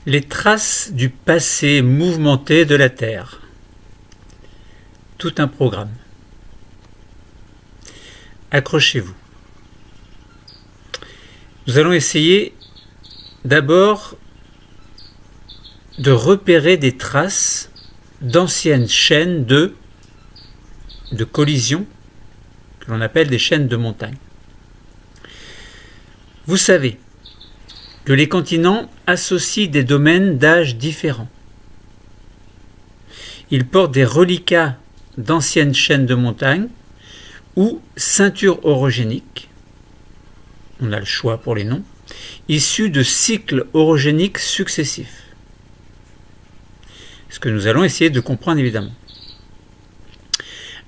Les traces du passé mouvementé de la Terre. Tout un programme. Accrochez-vous. Nous allons essayer d'abord de repérer des traces d'anciennes chaînes de collision que l'on appelle des chaînes de montagne. Vous savez que les continents associent des domaines d'âge différents. Ils portent des reliquats d'anciennes chaînes de montagnes ou ceintures orogéniques, on a le choix pour les noms, issus de cycles orogéniques successifs. Ce que nous allons essayer de comprendre évidemment.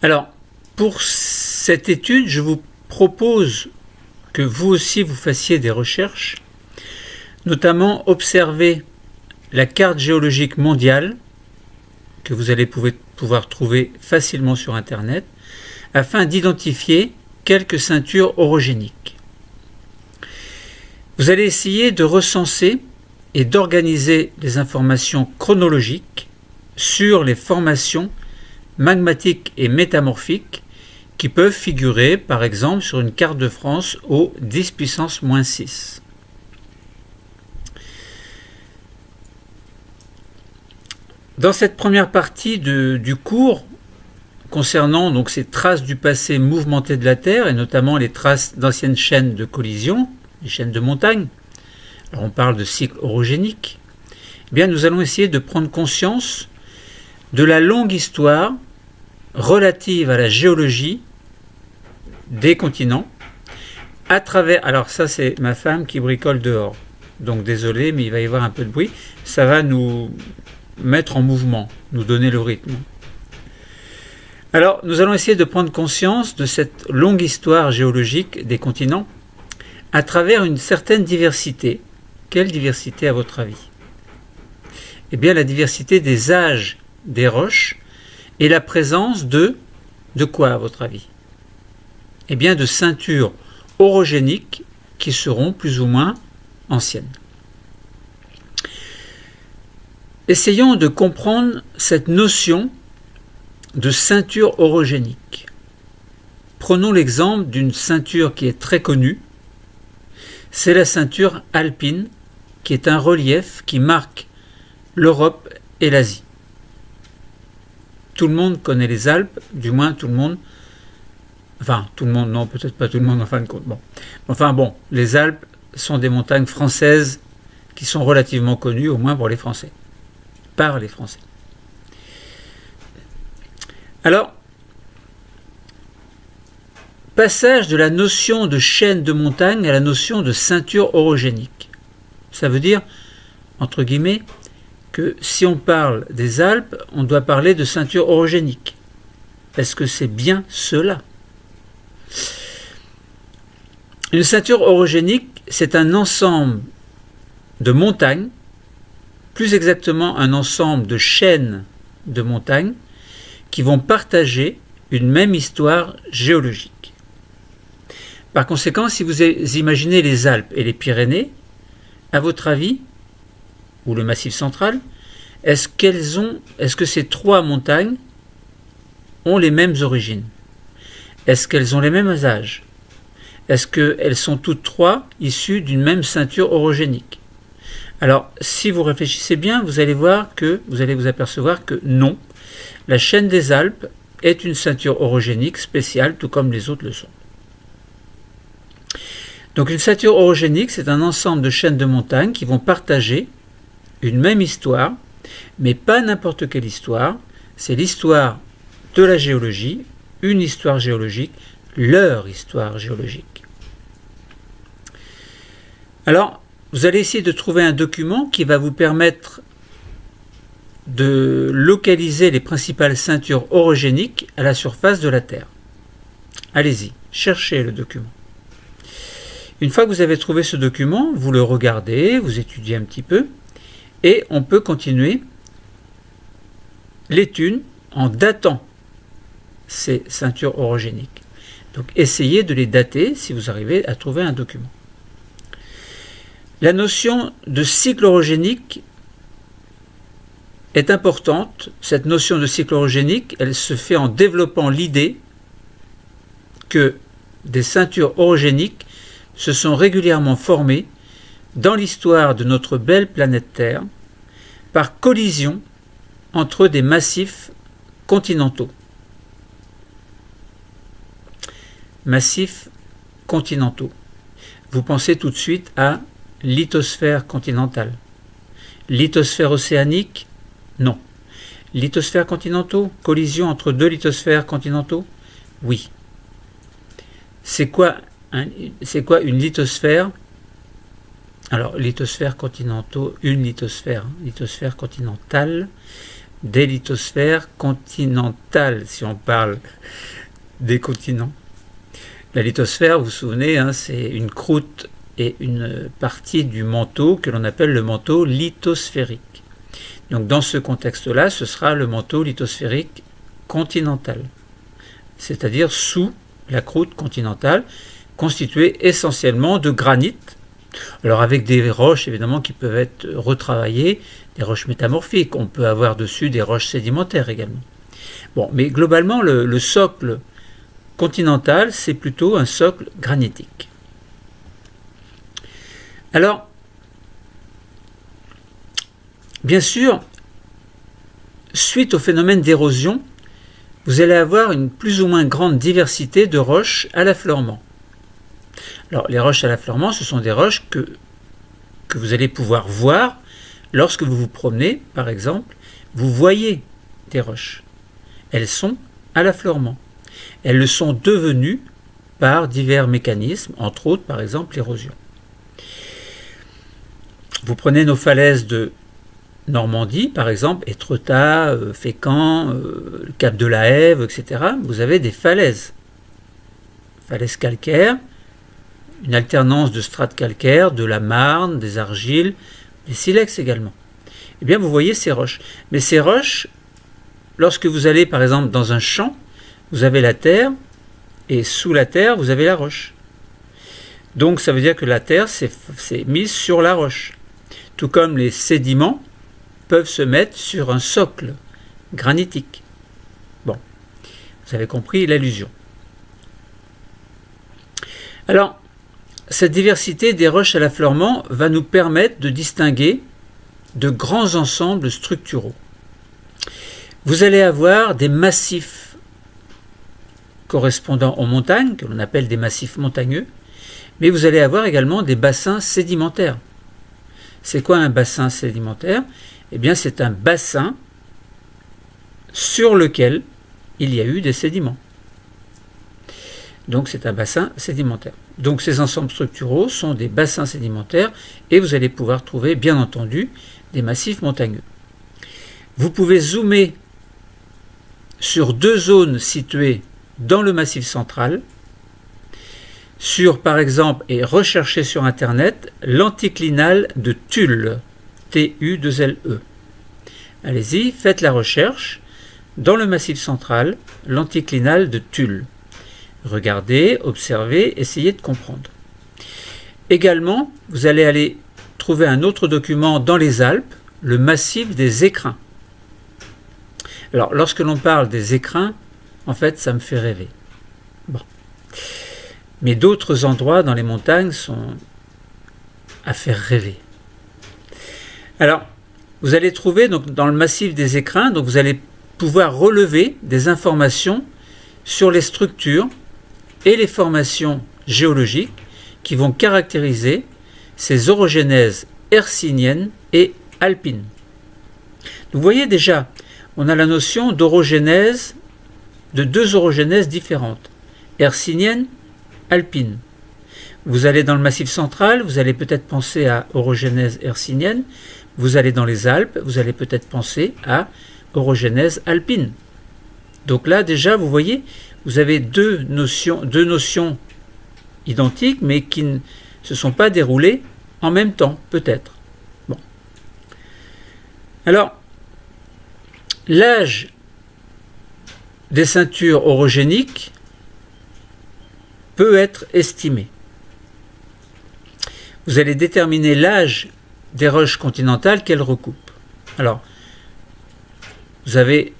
Alors, pour cette étude, je vous propose que vous aussi vous fassiez des recherches, notamment observer la carte géologique mondiale que vous allez pouvoir trouver facilement sur Internet, afin d'identifier quelques ceintures orogéniques. Vous allez essayer de recenser et d'organiser les informations chronologiques sur les formations magmatiques et métamorphiques qui peuvent figurer, par exemple, sur une carte de France au 10 puissance moins 6. Dans cette première partie du cours, concernant donc ces traces du passé mouvementé de la Terre, et notamment les traces d'anciennes chaînes de collision, les chaînes de montagne, alors on parle de cycle orogénique, eh bien nous allons essayer de prendre conscience de la longue histoire relative à la géologie des continents, à travers, alors ça c'est ma femme qui bricole dehors, donc désolé mais il va y avoir un peu de bruit, ça va nous mettre en mouvement, nous donner le rythme. Alors, nous allons essayer de prendre conscience de cette longue histoire géologique des continents à travers une certaine diversité. Quelle diversité à votre avis? Eh bien, la diversité des âges des roches et la présence de quoi à votre avis? Eh bien, de ceintures orogéniques qui seront plus ou moins anciennes. Essayons de comprendre cette notion de ceinture orogénique. Prenons l'exemple d'une ceinture qui est très connue. C'est la ceinture alpine, qui est un relief qui marque l'Europe et l'Asie. Tout le monde connaît les Alpes, du moins tout le monde, enfin tout le monde, non peut-être pas tout le monde en fin de compte. Bon, les Alpes sont des montagnes françaises qui sont relativement connues, au moins pour les Français, par les Français. Alors, passage de la notion de chaîne de montagne à la notion de ceinture orogénique. Ça veut dire, entre guillemets, que si on parle des Alpes, on doit parler de ceinture orogénique. Est-ce que c'est bien cela? Une ceinture orogénique, c'est un ensemble de montagnes, plus exactement un ensemble de chaînes de montagnes, qui vont partager une même histoire géologique. Par conséquent, si vous imaginez les Alpes et les Pyrénées, à votre avis, ou le Massif central, est-ce que ces trois montagnes ont les mêmes origines? Est-ce qu'elles ont les mêmes âges? Est-ce qu'elles sont toutes trois issues d'une même ceinture orogénique? Alors, si vous réfléchissez bien, vous allez vous apercevoir que non. La chaîne des Alpes est une ceinture orogénique spéciale, tout comme les autres le sont. Donc une ceinture orogénique, c'est un ensemble de chaînes de montagnes qui vont partager une même histoire, mais pas n'importe quelle histoire. C'est l'histoire de la géologie, une histoire géologique, leur histoire géologique. Alors, vous allez essayer de trouver un document qui va vous permettre de localiser les principales ceintures orogéniques à la surface de la Terre. Allez-y, cherchez le document. Une fois que vous avez trouvé ce document, vous le regardez, vous étudiez un petit peu, et on peut continuer l'étude en datant ces ceintures orogéniques. Donc essayez de les dater si vous arrivez à trouver un document. La notion de cycle orogénique est importante. Cette notion de cycle orogénique, elle se fait en développant l'idée que des ceintures orogéniques se sont régulièrement formées dans l'histoire de notre belle planète Terre par collision entre des massifs continentaux. Massifs continentaux. Vous pensez tout de suite à lithosphère continentale. Lithosphère océanique? Non. Lithosphères continentaux? Collision entre deux lithosphères continentaux? Oui. C'est quoi une lithosphère? Alors, lithosphères continentaux, une lithosphère continentale, des lithosphères continentales, si on parle des continents. La lithosphère, vous vous souvenez, c'est une croûte et une partie du manteau que l'on appelle le manteau lithosphérique. Donc dans ce contexte-là, ce sera le manteau lithosphérique continental, c'est-à-dire sous la croûte continentale, constituée essentiellement de granit, alors avec des roches évidemment qui peuvent être retravaillées, des roches métamorphiques, on peut avoir dessus des roches sédimentaires également. Bon, mais globalement, le socle continental, c'est plutôt un socle granitique. Alors, bien sûr, suite au phénomène d'érosion, vous allez avoir une plus ou moins grande diversité de roches à l'affleurement. Alors, les roches à l'affleurement, ce sont des roches que vous allez pouvoir voir lorsque vous vous promenez, par exemple, vous voyez des roches. Elles sont à l'affleurement. Elles le sont devenues par divers mécanismes, entre autres, par exemple, l'érosion. Vous prenez nos falaises de Normandie, par exemple, Étretat, Fécamp, le Cap de la Hève, etc. Vous avez des falaises calcaires, une alternance de strates calcaires, de la marne, des argiles, des silex également. Eh bien, vous voyez ces roches. Mais ces roches, lorsque vous allez, par exemple, dans un champ, vous avez la terre, et sous la terre, vous avez la roche. Donc, ça veut dire que la terre s'est mise sur la roche. Tout comme les sédiments peuvent se mettre sur un socle granitique. Bon, vous avez compris l'allusion. Alors, cette diversité des roches à l'affleurement va nous permettre de distinguer de grands ensembles structuraux. Vous allez avoir des massifs correspondant aux montagnes, que l'on appelle des massifs montagneux, mais vous allez avoir également des bassins sédimentaires. C'est quoi un bassin sédimentaire? Eh bien, c'est un bassin sur lequel il y a eu des sédiments. Donc, c'est un bassin sédimentaire. Donc, ces ensembles structuraux sont des bassins sédimentaires et vous allez pouvoir trouver, bien entendu, des massifs montagneux. Vous pouvez zoomer sur deux zones situées dans le massif central, sur, par exemple, et rechercher sur Internet, l'anticlinal de Tulle, T-U-2-L-E. Allez-y, faites la recherche. Dans le massif central, l'anticlinal de Tulle. Regardez, observez, essayez de comprendre. Également, vous allez aller trouver un autre document dans les Alpes, le massif des Écrins. Alors, lorsque l'on parle des Écrins, en fait, ça me fait rêver. Bon. Mais d'autres endroits dans les montagnes sont à faire rêver. Alors, vous allez trouver donc, dans le massif des Écrins, donc vous allez pouvoir relever des informations sur les structures et les formations géologiques qui vont caractériser ces orogénèses hercyniennes et alpines. Vous voyez déjà, on a la notion d'orogénèse, de deux orogénèses différentes, hercynienne, alpine. Vous allez dans le massif central, vous allez peut-être penser à orogénèse hercynienne, vous allez dans les Alpes, vous allez peut-être penser à orogénèse alpine. Donc là, déjà, vous voyez, vous avez deux notions identiques, mais qui ne se sont pas déroulées en même temps, peut-être. Bon. Alors, l'âge des ceintures orogéniques peut être estimé. Vous allez déterminer l'âge des roches continentales qu'elles recoupent. Alors, Vous avez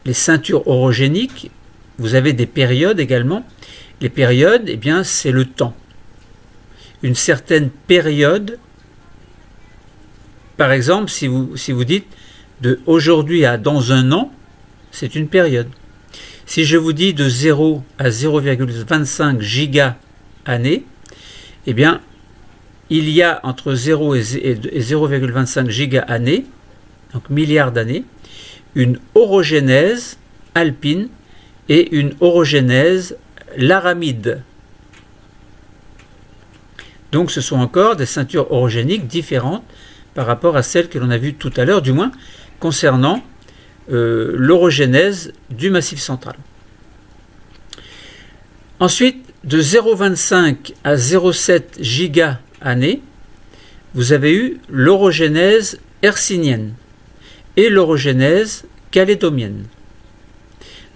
les ceintures orogéniques, vous avez des périodes également. Les périodes, eh bien, c'est le temps. Une certaine période, par exemple, si vous dites de aujourd'hui à dans un an, c'est une période. Si je vous dis de 0 à 0,25 giga année, eh bien, il y a entre 0 et 0,25 giga année, donc milliards d'années, une orogénèse alpine et une orogénèse laramide. Donc ce sont encore des ceintures orogéniques différentes par rapport à celles que l'on a vues tout à l'heure, du moins concernant l'orogénèse du Massif central. Ensuite, de 0,25 à 0,7 giga année, vous avez eu l'orogénèse hercynienne et l'orogénèse calédomienne.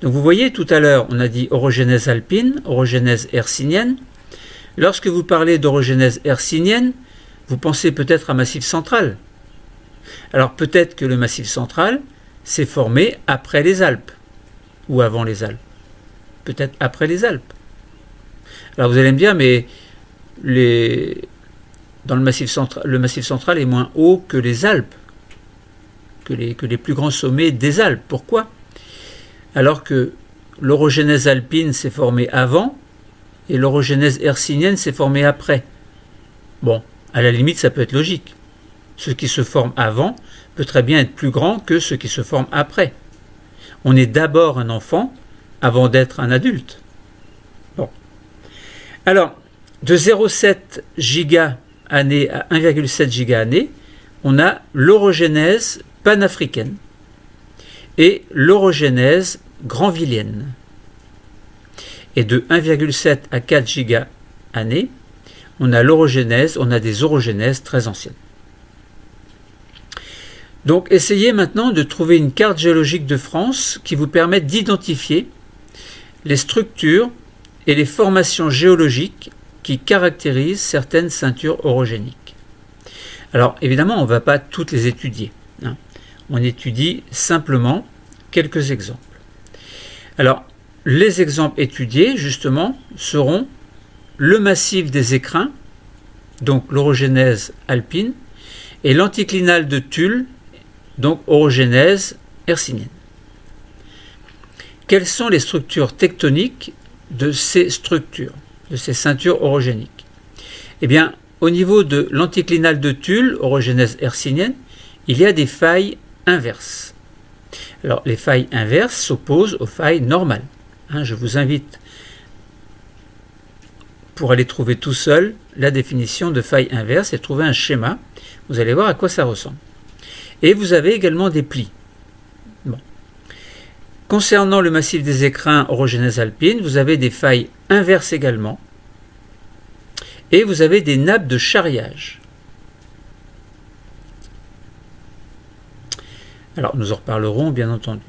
Donc vous voyez, tout à l'heure, on a dit orogénèse alpine, orogénèse hercynienne. Lorsque vous parlez d'orogénèse hercynienne, vous pensez peut-être à Massif central. Alors peut-être que le Massif central s'est formé après les Alpes, ou avant les Alpes. Peut-être après les Alpes. Alors vous allez me dire, mais dans le Massif central est moins haut que les Alpes, que les plus grands sommets des Alpes. Pourquoi ? Alors que l'orogénèse alpine s'est formée avant et l'orogénèse hercynienne s'est formée après. Bon, à la limite, ça peut être logique. Ce qui se forme avant peut très bien être plus grand que ce qui se forme après. On est d'abord un enfant avant d'être un adulte. Bon. Alors, de 0,7 giga année à 1,7 giga année, on a l'orogénèse panafricaine et l'orogénèse granvillienne. Et de 1,7 à 4 giga année, on a des orogénèses très anciennes. Donc essayez maintenant de trouver une carte géologique de France qui vous permette d'identifier les structures et les formations géologiques qui caractérisent certaines ceintures orogéniques. Alors évidemment, on ne va pas toutes les étudier. On étudie simplement quelques exemples. Alors, les exemples étudiés, justement, seront le massif des Écrins, donc l'orogénèse alpine, et l'anticlinal de Tulle, donc orogénèse hercynienne. Quelles sont les structures tectoniques de ces structures, de ces ceintures orogéniques ? Eh bien, au niveau de l'anticlinal de Tulle, orogénèse hercynienne, il y a des failles inverses. Alors, les failles inverses s'opposent aux failles normales. Je vous invite, pour aller trouver tout seul la définition de faille inverse et trouver un schéma. Vous allez voir à quoi ça ressemble. Et vous avez également des plis. Bon. Concernant le massif des Écrins orogénèse alpine, vous avez des failles inverses également. Et vous avez des nappes de charriage. Alors, nous en reparlerons, bien entendu.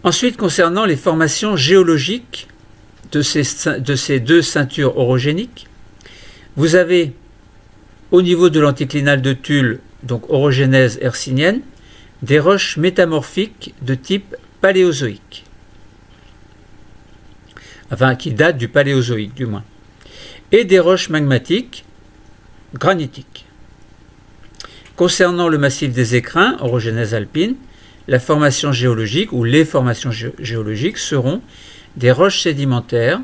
Ensuite, concernant les formations géologiques de ces deux ceintures orogéniques, vous avez, au niveau de l'anticlinal de Tulle, donc orogénèse hercynienne, des roches métamorphiques de type paléozoïque. Enfin, qui datent du paléozoïque, du moins. Et des roches magmatiques granitiques. Concernant le massif des Écrins, orogénèse alpine, la formation géologique ou les formations géologiques seront des roches sédimentaires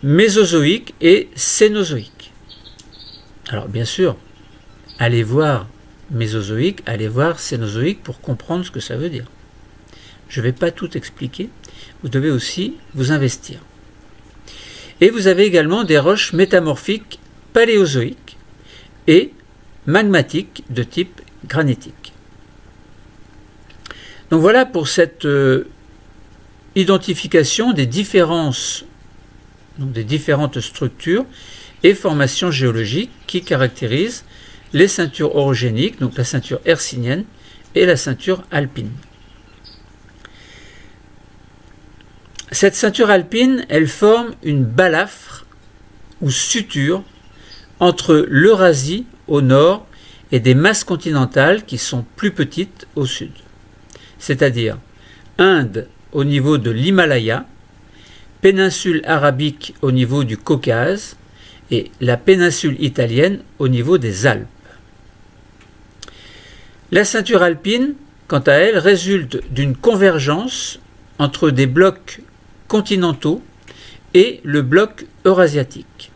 mésozoïques et cénozoïques. Alors bien sûr, allez voir mésozoïque, allez voir cénozoïque pour comprendre ce que ça veut dire. Je ne vais pas tout expliquer, vous devez aussi vous investir. Et vous avez également des roches métamorphiques paléozoïques et magmatiques de type granitique. Donc voilà pour cette identification des différences, donc des différentes structures et formations géologiques qui caractérisent les ceintures orogéniques, donc la ceinture hercynienne et la ceinture alpine. Cette ceinture alpine, elle forme une balafre ou suture entre l'Eurasie au nord et des masses continentales qui sont plus petites au sud. C'est-à-dire Inde au niveau de l'Himalaya, péninsule arabique au niveau du Caucase et la péninsule italienne au niveau des Alpes. La ceinture alpine, quant à elle, résulte d'une convergence entre des blocs continentaux et le bloc eurasiatique,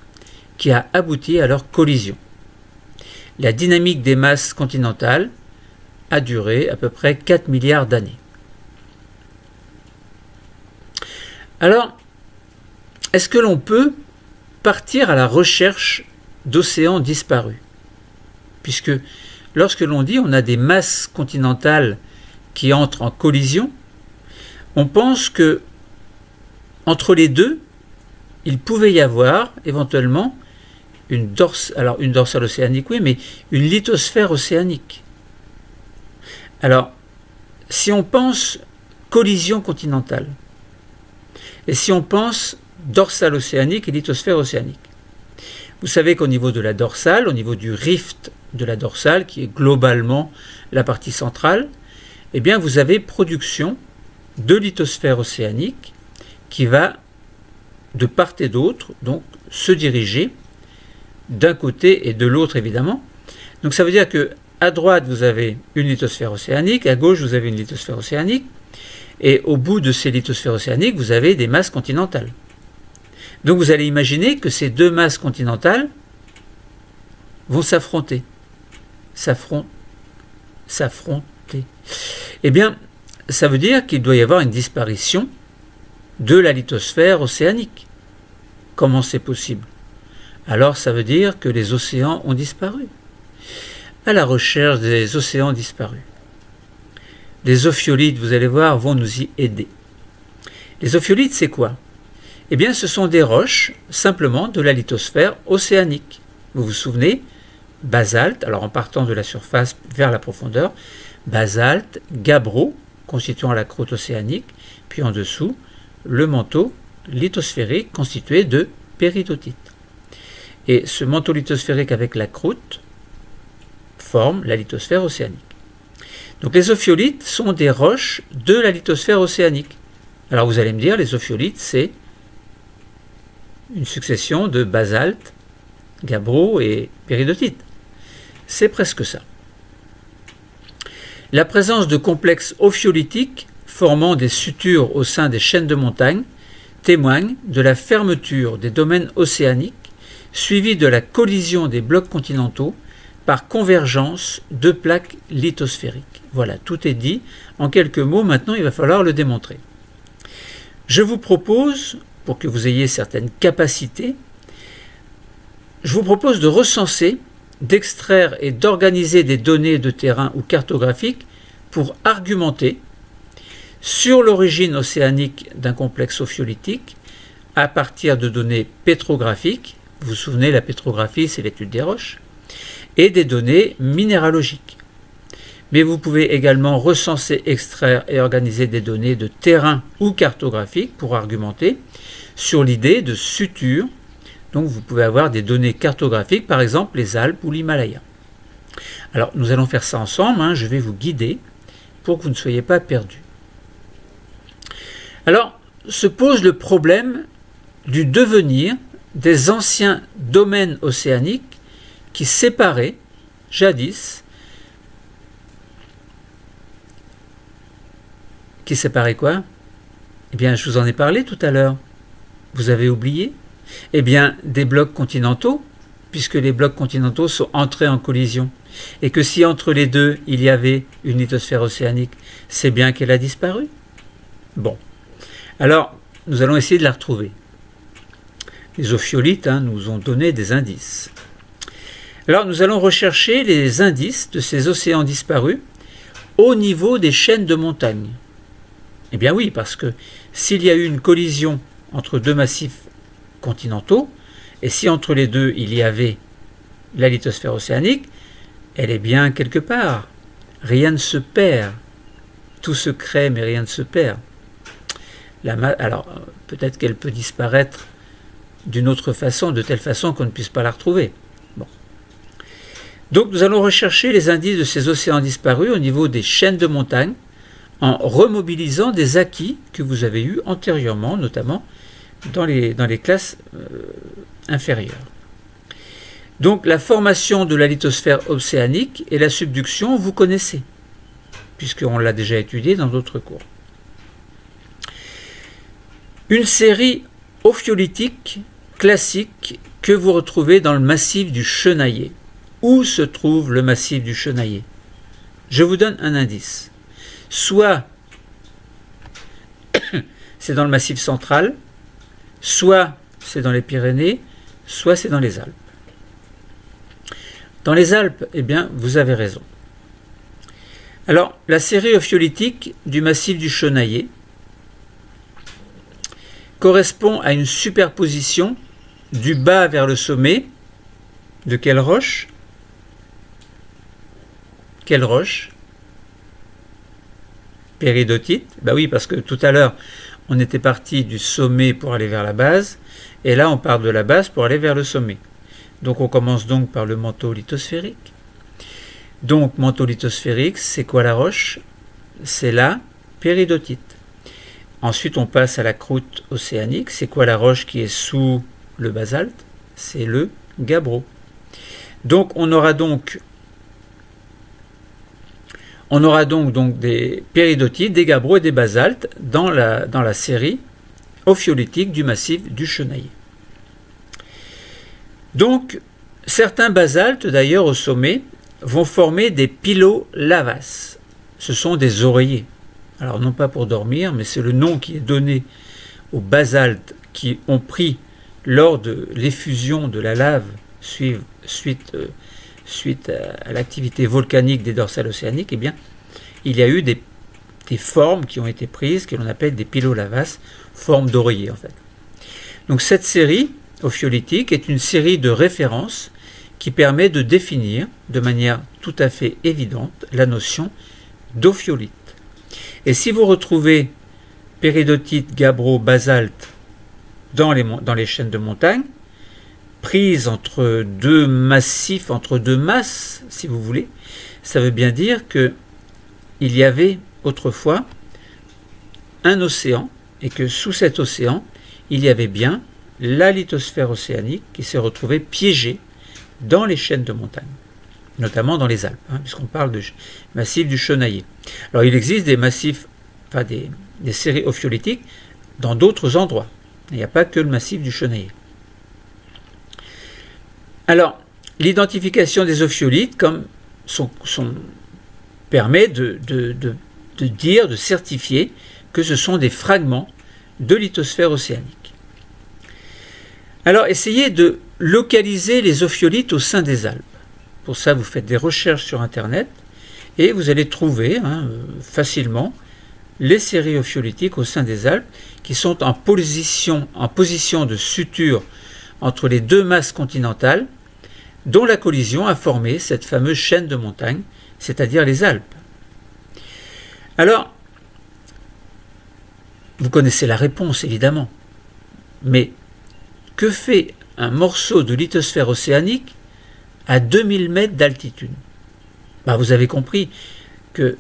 qui a abouti à leur collision. La dynamique des masses continentales a duré à peu près 4 milliards d'années. Alors, est-ce que l'on peut partir à la recherche d'océans disparus? Puisque lorsque l'on dit on a des masses continentales qui entrent en collision, on pense que entre les deux, il pouvait y avoir éventuellement une dorsale océanique, oui, mais une lithosphère océanique. Alors, si on pense collision continentale, et si on pense dorsale océanique et lithosphère océanique, vous savez qu'au niveau de la dorsale, au niveau du rift de la dorsale, qui est globalement la partie centrale, eh bien vous avez production de lithosphère océanique qui va de part et d'autre, donc se diriger d'un côté et de l'autre évidemment. Donc ça veut dire que à droite vous avez une lithosphère océanique, à gauche vous avez une lithosphère océanique, et au bout de ces lithosphères océaniques vous avez des masses continentales. Donc vous allez imaginer que ces deux masses continentales vont s'affronter. S'affronter. Eh bien, ça veut dire qu'il doit y avoir une disparition de la lithosphère océanique. Comment c'est possible? Alors ça veut dire que les océans ont disparu. À la recherche des océans disparus. Les ophiolites, vous allez voir, vont nous y aider. Les ophiolites, c'est quoi? Eh bien, ce sont des roches, simplement, de la lithosphère océanique. Vous vous souvenez? Basalte, alors en partant de la surface vers la profondeur, basalte, gabbro, constituant la croûte océanique, puis en dessous, le manteau lithosphérique constitué de péridotite. Et ce manteau lithosphérique avec la croûte forme la lithosphère océanique. Donc les ophiolites sont des roches de la lithosphère océanique. Alors vous allez me dire, les ophiolites, c'est une succession de basalte, gabbro et péridotite. C'est presque ça. La présence de complexes ophiolitiques formant des sutures au sein des chaînes de montagnes témoigne de la fermeture des domaines océaniques suivie de la collision des blocs continentaux par convergence de plaques lithosphériques. Voilà, tout est dit. En quelques mots, maintenant, il va falloir le démontrer. Je vous propose, pour que vous ayez certaines capacités, je vous propose de recenser, d'extraire et d'organiser des données de terrain ou cartographiques pour argumenter sur l'origine océanique d'un complexe ophiolitique à partir de données pétrographiques. Vous vous souvenez, la pétrographie, c'est l'étude des roches, et des données minéralogiques. Mais vous pouvez également recenser, extraire et organiser des données de terrain ou cartographiques pour argumenter sur l'idée de suture. Donc vous pouvez avoir des données cartographiques, par exemple les Alpes ou l'Himalaya. Alors nous allons faire ça ensemble, je vais vous guider pour que vous ne soyez pas perdus. Alors se pose le problème du devenir des anciens domaines océaniques qui séparaient jadis, quoi? Eh bien, je vous en ai parlé tout à l'heure. Vous avez oublié? Eh bien, des blocs continentaux, puisque les blocs continentaux sont entrés en collision. Et que si entre les deux, il y avait une lithosphère océanique, c'est bien qu'elle a disparu. Bon. Alors, nous allons essayer de la retrouver. Les ophiolites nous ont donné des indices. Alors, nous allons rechercher les indices de ces océans disparus au niveau des chaînes de montagnes. Eh bien oui, parce que s'il y a eu une collision entre deux massifs continentaux, et si entre les deux il y avait la lithosphère océanique, elle est bien quelque part. Rien ne se perd. Tout se crée, mais rien ne se perd. Alors, peut-être qu'elle peut disparaître d'une autre façon, de telle façon qu'on ne puisse pas la retrouver. Bon. Donc nous allons rechercher les indices de ces océans disparus au niveau des chaînes de montagnes en remobilisant des acquis que vous avez eus antérieurement, notamment dans les classes inférieures. Donc la formation de la lithosphère océanique et la subduction, vous connaissez, puisqu'on l'a déjà étudié dans d'autres cours. Une série ophiolitique classique que vous retrouvez dans le massif du Chenaillet. Où se trouve le massif du Chenaillet? Je vous donne un indice. Soit c'est dans le massif central, soit c'est dans les Pyrénées, soit c'est dans les Alpes. Dans les Alpes, eh bien, vous avez raison. Alors, la série ophiolitique du massif du Chenaillet correspond à une superposition du bas vers le sommet de quelle roche? Quelle roche? Péridotite. Ben oui, parce que tout à l'heure, on était parti du sommet pour aller vers la base, et là, on part de la base pour aller vers le sommet. Donc, on commence donc par le manteau lithosphérique. Donc, manteau lithosphérique, c'est quoi la roche? C'est la péridotite. Ensuite, on passe à la croûte océanique. C'est quoi la roche qui est sous le basalte? C'est le gabbro. Donc, on aura donc des péridotites, des gabbros et des basaltes dans la série ophiolitique du massif du Chenaillet. Donc, certains basaltes, d'ailleurs, au sommet, vont former des pilolavas. Ce sont des oreillers. Alors, non pas pour dormir, mais c'est le nom qui est donné aux basaltes qui ont pris lors de l'effusion de la lave suite à l'activité volcanique des dorsales océaniques. Eh bien, il y a eu des formes qui ont été prises, que l'on appelle des pilolavas, formes d'oreiller en fait. Donc cette série ophiolitique est une série de références qui permet de définir de manière tout à fait évidente la notion d'ophiolite. Et si vous retrouvez péridotite, gabbro, basalte dans les chaînes de montagne, prises entre deux massifs, entre deux masses, si vous voulez, ça veut bien dire qu'il y avait autrefois un océan et que sous cet océan, il y avait bien la lithosphère océanique qui s'est retrouvée piégée dans les chaînes de montagne, notamment dans les Alpes, puisqu'on parle de massif du Chenaillet. Alors il existe des massifs, enfin des séries ophiolitiques dans d'autres endroits. Il n'y a pas que le massif du Chenaillet. Alors, l'identification des ophiolites permet de dire, de certifier que ce sont des fragments de lithosphère océanique. Alors, essayez de localiser les ophiolites au sein des Alpes. Pour ça, vous faites des recherches sur Internet et vous allez trouver facilement les séries ophiolitiques au sein des Alpes qui sont en position de suture entre les deux masses continentales dont la collision a formé cette fameuse chaîne de montagnes, c'est-à-dire les Alpes. Alors, vous connaissez la réponse évidemment, mais que fait un morceau de lithosphère océanique à 2000 mètres d'altitude? Vous avez compris que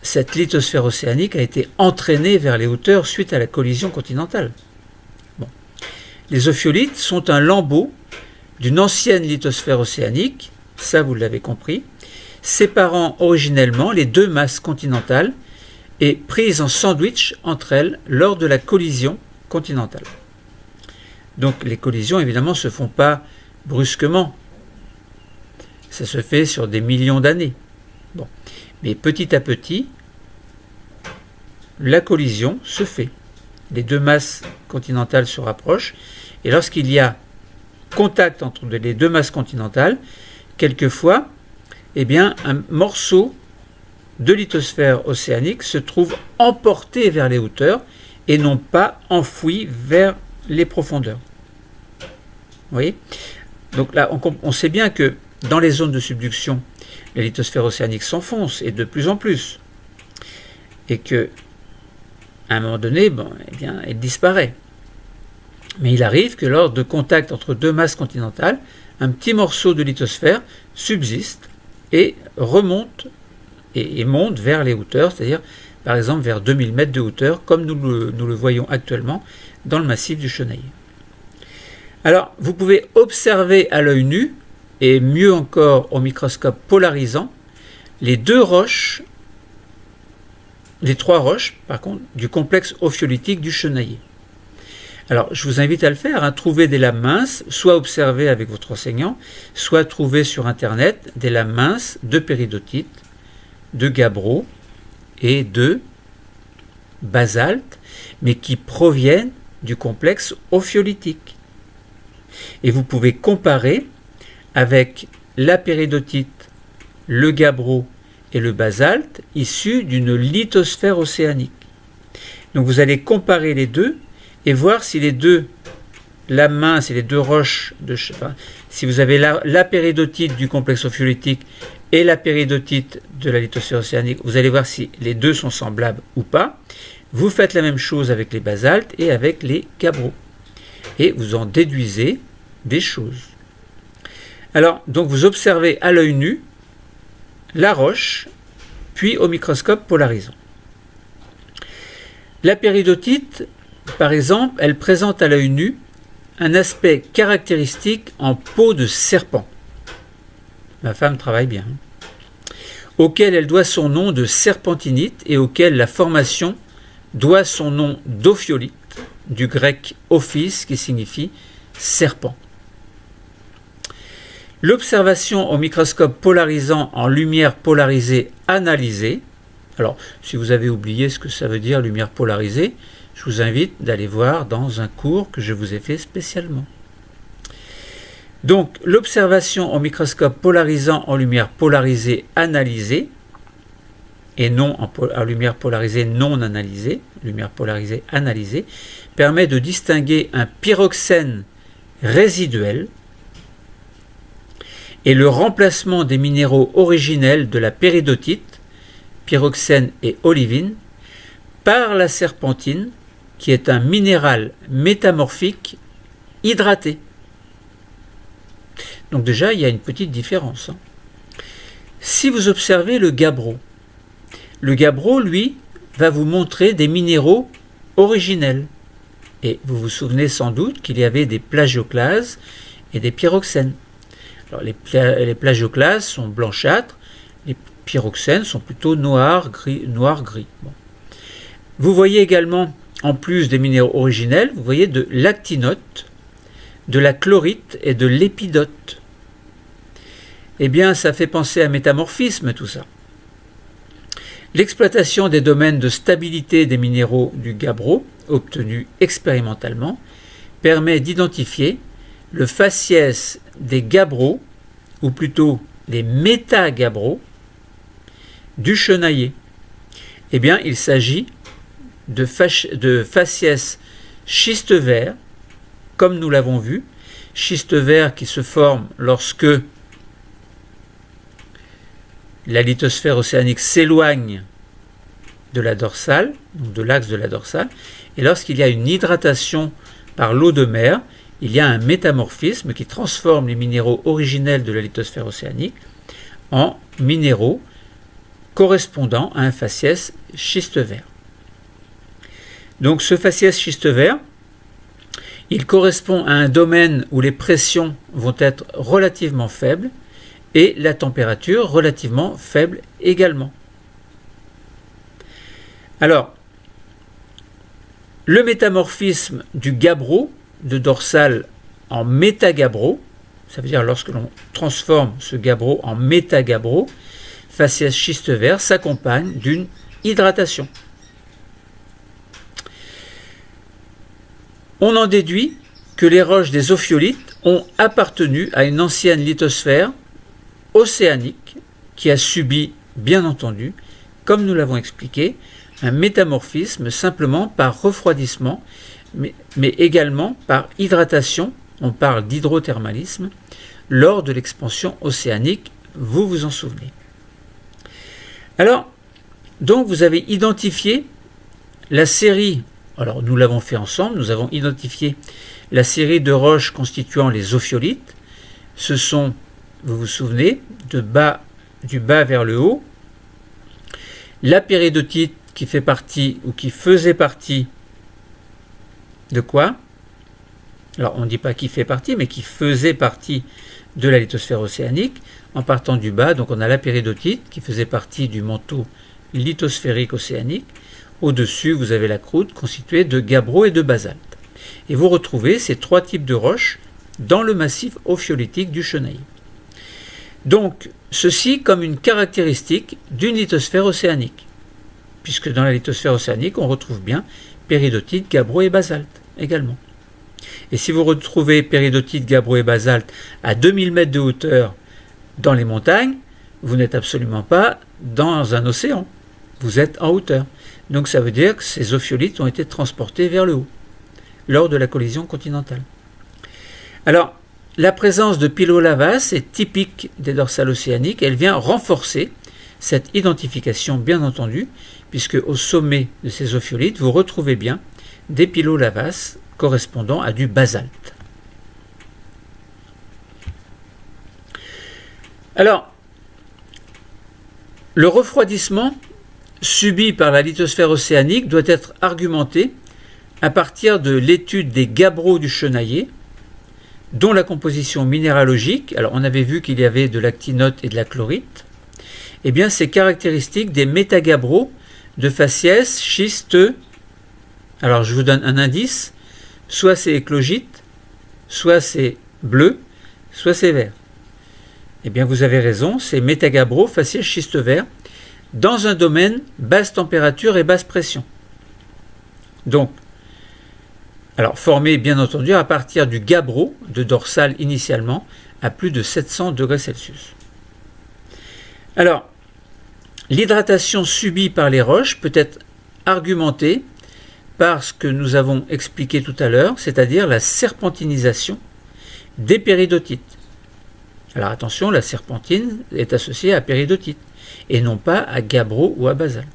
cette lithosphère océanique a été entraînée vers les hauteurs suite à la collision continentale. Les ophiolites sont un lambeau d'une ancienne lithosphère océanique, ça vous l'avez compris, séparant originellement les deux masses continentales et prises en sandwich entre elles lors de la collision continentale. Donc les collisions évidemment ne se font pas brusquement, ça se fait sur des millions d'années. Mais petit à petit, la collision se fait. Les deux masses continentales se rapprochent et lorsqu'il y a contact entre les deux masses continentales, quelquefois, un morceau de lithosphère océanique se trouve emporté vers les hauteurs et non pas enfoui vers les profondeurs. Vous voyez ? Donc là, on sait bien que dans les zones de subduction, la lithosphère océanique s'enfonce et de plus en plus. Et que, à un moment donné, elle disparaît. Mais il arrive que lors de contact entre deux masses continentales, un petit morceau de lithosphère subsiste et remonte et monte vers les hauteurs, c'est-à-dire par exemple vers 2000 mètres de hauteur, comme nous le voyons actuellement dans le massif du Chenaillet. Alors, vous pouvez observer à l'œil nu, et mieux encore au microscope polarisant, les trois roches, par contre, du complexe ophiolitique du Chenaillet. Alors, je vous invite à le faire, trouver des lames minces, soit observer avec votre enseignant, soit trouver sur Internet des lames minces de péridotite, de gabbro et de basalte, mais qui proviennent du complexe ophiolitique. Et vous pouvez comparer avec la péridotite, le gabbro et le basalte issus d'une lithosphère océanique. Donc vous allez comparer les deux et voir si les deux lames minces et les deux roches, si vous avez la péridotite du complexe ophiolitique et la péridotite de la lithosphère océanique, vous allez voir si les deux sont semblables ou pas. Vous faites la même chose avec les basaltes et avec les gabbros. Et vous en déduisez des choses. Alors, donc vous observez à l'œil nu la roche, puis au microscope polarisant. La péridotite, par exemple, elle présente à l'œil nu un aspect caractéristique en peau de serpent. Ma femme travaille bien. Auquel elle doit son nom de serpentinite et auquel la formation doit son nom d'ophiolite, du grec ophis qui signifie serpent. L'observation au microscope polarisant en lumière polarisée analysée, alors si vous avez oublié ce que ça veut dire lumière polarisée, je vous invite d'aller voir dans un cours que je vous ai fait spécialement. Donc l'observation au microscope polarisant en lumière polarisée analysée, et non en lumière polarisée non analysée, lumière polarisée analysée, permet de distinguer un pyroxène résiduel et le remplacement des minéraux originels de la péridotite, pyroxène et olivine, par la serpentine, qui est un minéral métamorphique hydraté. Donc déjà, il y a une petite différence. Si vous observez le gabbro, lui, va vous montrer des minéraux originels. Et vous vous souvenez sans doute qu'il y avait des plagioclases et des pyroxènes. Alors les plagioclases sont blanchâtres, les pyroxènes sont plutôt noir-gris. Bon. Vous voyez également, en plus des minéraux originels, vous voyez de l'actinote, de la chlorite et de l'épidote. Eh bien, ça fait penser à métamorphisme, tout ça. L'exploitation des domaines de stabilité des minéraux du gabbro, obtenus expérimentalement, permet d'identifier le faciès des gabbros, ou plutôt des métagabbros, du Chenaillet. Eh bien, il s'agit de faciès schiste vert, comme nous l'avons vu, schiste vert qui se forme lorsque la lithosphère océanique s'éloigne de la dorsale, donc de l'axe de la dorsale, et lorsqu'il y a une hydratation par l'eau de mer, il y a un métamorphisme qui transforme les minéraux originels de la lithosphère océanique en minéraux correspondant à un faciès schiste vert. Donc ce faciès schiste vert, il correspond à un domaine où les pressions vont être relativement faibles et la température relativement faible également. Alors, le métamorphisme du gabbro de dorsale en métagabbro, ça veut dire lorsque l'on transforme ce gabbro en métagabbro, faciès schiste vert, s'accompagne d'une hydratation. On en déduit que les roches des ophiolites ont appartenu à une ancienne lithosphère océanique qui a subi, bien entendu, comme nous l'avons expliqué, un métamorphisme simplement par refroidissement, mais également par hydratation, on parle d'hydrothermalisme, lors de l'expansion océanique, vous vous en souvenez. Alors, donc vous avez identifié la série, alors nous l'avons fait ensemble, nous avons identifié la série de roches constituant les ophiolites, ce sont, vous vous souvenez, du bas vers le haut, la péridotite qui fait partie ou qui faisait partie de quoi? Alors on ne dit pas qui fait partie, mais qui faisait partie de la lithosphère océanique. En partant du bas, donc on a la péridotite qui faisait partie du manteau lithosphérique océanique. Au-dessus, vous avez la croûte constituée de gabbro et de basalte. Et vous retrouvez ces trois types de roches dans le massif ophiolitique du Chenaillier. Donc, ceci comme une caractéristique d'une lithosphère océanique, puisque dans la lithosphère océanique, on retrouve bien péridotite, gabbro et basalte également. Et si vous retrouvez péridotite, gabbro et basalte à 2000 mètres de hauteur dans les montagnes, vous n'êtes absolument pas dans un océan, vous êtes en hauteur. Donc ça veut dire que ces ophiolites ont été transportés vers le haut, lors de la collision continentale. Alors, la présence de pilolavas est typique des dorsales océaniques, elle vient renforcer cette identification bien entendu, puisque au sommet de ces ophiolites, vous retrouvez bien des pilolavas correspondant à du basalte. Alors, le refroidissement subi par la lithosphère océanique doit être argumenté à partir de l'étude des gabbros du Chenaillier, dont la composition minéralogique, alors on avait vu qu'il y avait de l'actinote et de la chlorite, eh bien c'est caractéristique des métagabbros de faciès, schisteux. Alors je vous donne un indice, soit c'est éclogite, soit c'est bleu, soit c'est vert. Eh bien vous avez raison, c'est métagabbros, faciès, schiste vert, dans un domaine basse température et basse pression. Donc, alors formé bien entendu à partir du gabbro de dorsale initialement à plus de 700 degrés Celsius. Alors, l'hydratation subie par les roches peut être argumentée par ce que nous avons expliqué tout à l'heure, c'est-à-dire la serpentinisation des péridotites. Alors attention, la serpentine est associée à péridotite et non pas à gabbro ou à basalte.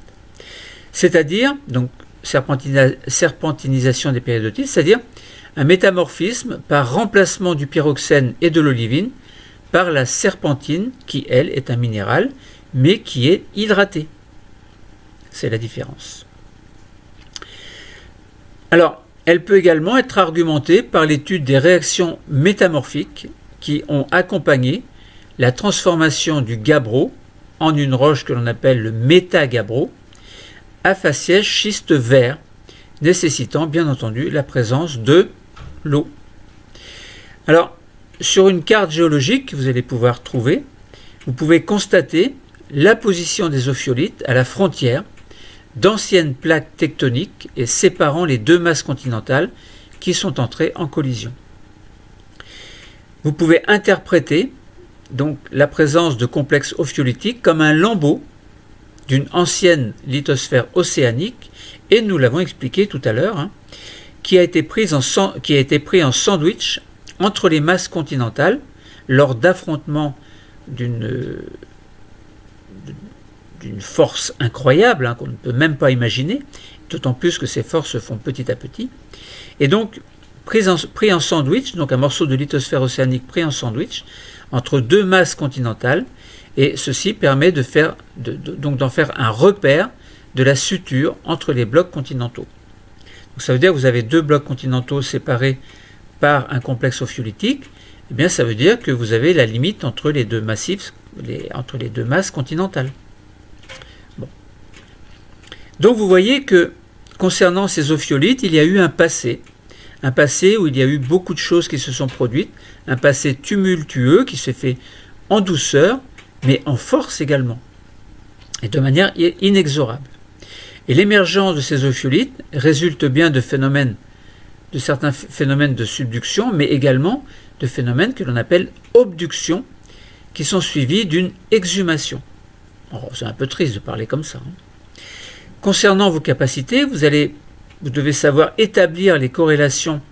C'est-à-dire, donc, serpentinisation des péridotites, c'est-à-dire un métamorphisme par remplacement du pyroxène et de l'olivine par la serpentine qui, elle, est un minéral, mais qui est hydraté. C'est la différence. Alors, elle peut également être argumentée par l'étude des réactions métamorphiques qui ont accompagné la transformation du gabbro en une roche que l'on appelle le métagabbro à faciès schiste vert, nécessitant bien entendu la présence de l'eau. Alors, sur une carte géologique que vous allez pouvoir trouver, vous pouvez constater la position des ophiolites à la frontière d'anciennes plaques tectoniques et séparant les deux masses continentales qui sont entrées en collision. Vous pouvez interpréter donc la présence de complexes ophiolitiques comme un lambeau d'une ancienne lithosphère océanique, et nous l'avons expliqué tout à l'heure, qui a été pris en sandwich entre les masses continentales lors d'affrontements d'une force incroyable qu'on ne peut même pas imaginer, d'autant plus que ces forces se font petit à petit, et donc pris en sandwich, donc un morceau de lithosphère océanique pris en sandwich entre deux masses continentales, et ceci permet d'en faire un repère de la suture entre les blocs continentaux. Donc ça veut dire que vous avez deux blocs continentaux séparés par un complexe ophiolitique, eh bien ça veut dire que vous avez la limite entre les deux massifs, entre les deux masses continentales. Bon. Donc vous voyez que concernant ces ophiolites, il y a eu un passé où il y a eu beaucoup de choses qui se sont produites, un passé tumultueux qui s'est fait en douceur, mais en force également, et de manière inexorable. Et l'émergence de ces ophiolites résulte bien de certains phénomènes de subduction, mais également de phénomènes que l'on appelle obduction, qui sont suivis d'une exhumation. Alors, c'est un peu triste de parler comme ça. Concernant vos capacités, vous devez savoir établir les corrélations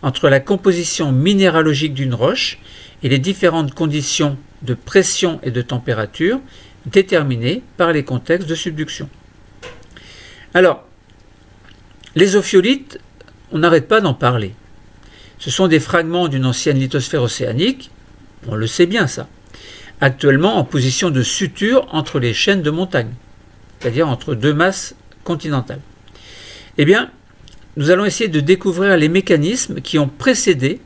entre la composition minéralogique d'une roche et les différentes conditions de pression et de température déterminées par les contextes de subduction. Alors, les ophiolites, on n'arrête pas d'en parler. Ce sont des fragments d'une ancienne lithosphère océanique, On le sait bien ça. Actuellement en position de suture entre les chaînes de montagne, c'est-à-dire entre deux masses continentales. Eh bien, nous allons essayer de découvrir les mécanismes qui ont précédé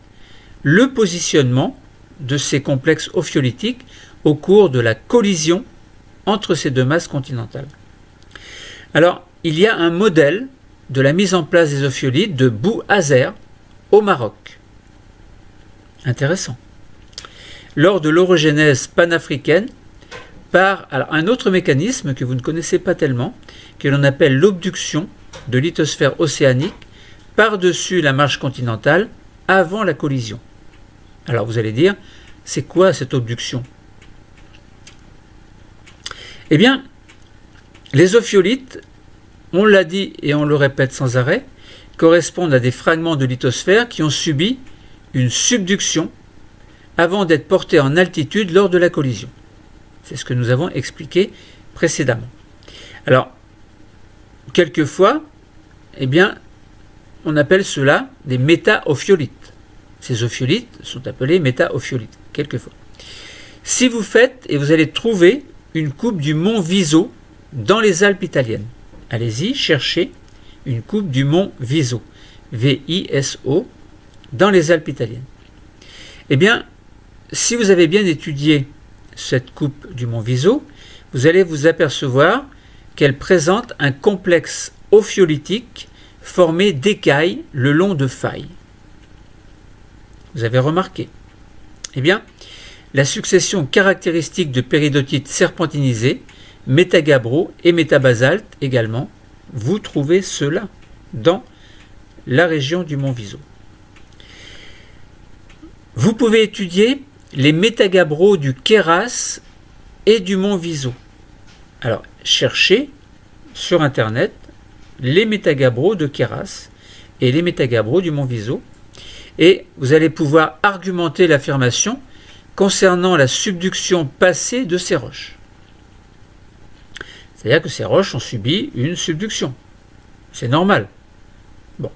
le positionnement de ces complexes ophiolitiques au cours de la collision entre ces deux masses continentales. Alors, il y a un modèle de la mise en place des ophiolites de Bou Azer au Maroc. Intéressant. Lors de l'orogénèse panafricaine, par un autre mécanisme que vous ne connaissez pas tellement, que l'on appelle l'obduction de lithosphère océanique par-dessus la marge continentale avant la collision. Alors vous allez dire, c'est quoi cette obduction? Eh bien, les ophiolites, on l'a dit et on le répète sans arrêt, correspondent à des fragments de lithosphère qui ont subi une subduction avant d'être portés en altitude lors de la collision. C'est ce que nous avons expliqué précédemment. Alors, quelquefois, eh bien, on appelle cela des métaophiolites. Ces ophiolites sont appelés métaophiolites, quelquefois. Si vous faites, et vous allez trouver une coupe du mont Viso dans les Alpes italiennes. Allez-y, cherchez une coupe du mont Viso, V-I-S-O, dans les Alpes italiennes. Eh bien, si vous avez bien étudié cette coupe du mont Viso, vous allez vous apercevoir qu'elle présente un complexe ophiolitique formé d'écailles le long de failles. Vous avez remarqué? Eh bien, la succession caractéristique de péridotites serpentinisées, métagabbro et métabasalte également, vous trouvez cela dans la région du mont Viso. Vous pouvez étudier les métagabbros du Queyras et du mont Viso. Alors, cherchez sur Internet les métagabbros de Queyras et les métagabbros du mont Viso, et vous allez pouvoir argumenter l'affirmation concernant la subduction passée de ces roches. C'est-à-dire que ces roches ont subi une subduction. C'est normal. Bon.